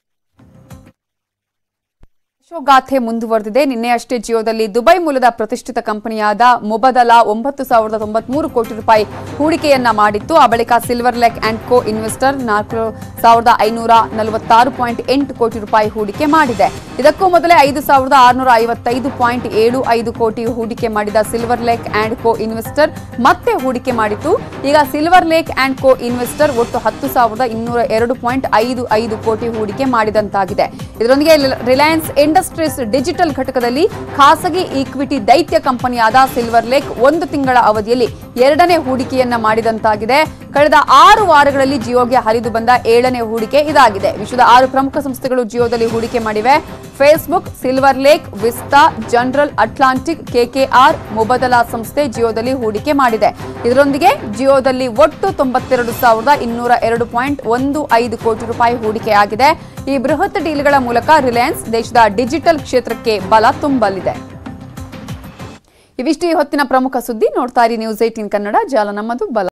ಯಶೋಗಾಥೆ ಮುಂದುವರೆದಿದೆ. ನಿನ್ನೆಯಷ್ಟೇ ಜಿಯೋದಲ್ಲಿ ದುಬೈ ಮೂಲದ ಪ್ರತಿಷ್ಠಿತ ಕಂಪನಿಯಾದ ಮುಬದಲಾ 9,093 ಕೋಟಿ ರೂಪಾಯಿ ಹೂಡಿಕೆಯನ್ನ ಮಾಡಿತ್ತು. ಆ ಬಳಿಕ Silver Lake and co investor 4,546.8 crore ರೂಪಾಯಿ ಹೂಡಿಕೆ ಮಾಡಿದೆ. ಇದಕ್ಕೂ ಮೊದಲೇ 5,655.75 ಕೋಟಿ ಹೂಡಿಕೆ ಮಾಡಿದ Silver Lake and co investor ಮತ್ತೆ ಹೂಡಿಕೆ ಮಾಡಿತ್ತು. ಈಗ Silver Lake and co investor ಒಟ್ಟು 10,202.55 ಕೋಟಿ ಹೂಡಿಕೆ ಮಾಡಿದಂತಾಗಿದೆ. ಇದರೊಂದಿಗೆ ರಿಲಯನ್ಸ್ ಇಂಡಸ್ಟ್ರೀಸ್ ಡಿಜಿಟಲ್ ಘಟಕದಲ್ಲಿ ಖಾಸಗಿ ಈಕ್ವಿಟಿ ದೈತ್ಯ ಕಂಪನಿಯಾದ ಸಿಲ್ವರ್ ಲೇಕ್ 1 ತಿಂಗಳ ಅವಧಿಯಲ್ಲಿ 2ನೇ ಹೂಡಿಕೆಯನ್ನ ಮಾಡಿದಂತಾಗಿದೆ. ಕಳೆದ 6 ವಾರಗಳಲ್ಲಿ ಜಿಯೋಗೆ ಹರಿದು ಬಂದ 7ನೇ ಹೂಡಿಕೆ ಇದಾಗಿದೆ. ವಿಶ್ವದ 6 ಪ್ರಮುಖ ಸಂಸ್ಥೆಗಳು ಜಿಯೋದಲ್ಲಿ ಹೂಡಿಕೆ ಮಾಡಿವೆ. Facebook, silver lake, Vista, general Atlantic, KKR, ಮುಬದಲಾ ಸಂಸ್ಥೆ ಜಿಯೋದಲ್ಲಿ ಹೂಡಿಕೆ ಮಾಡಿದೆ. ಇದರೊಂದಿಗೆ ಜಿಯೋದಲ್ಲಿ ಒಟ್ಟು 92,202.15 ಕೋಟಿ ರೂಪಾಯಿ ಹೂಡಿಕೆಯಾಗಿದೆ. ಈ ಬೃಹತ್ ಡೀಲ್ಗಳ ಮೂಲಕ ರಿಲಯನ್ಸ್ ದೇಶದ ಡಿಜಿಟಲ್ ಕ್ಷೇತ್ರಕ್ಕೆ ಬಲ ತುಂಬಲಿದೆ. ಇವಿಷ್ಟು ಈ ಹೊತ್ತಿನ ಪ್ರಮುಖ ಸುದ್ದಿ. ನೋಡ್ತಾ ಇರಿ ನ್ಯೂಸ್ 18 ಕನ್ನಡ. ಜಾಲ ನಮ್ಮದು, ಬಲ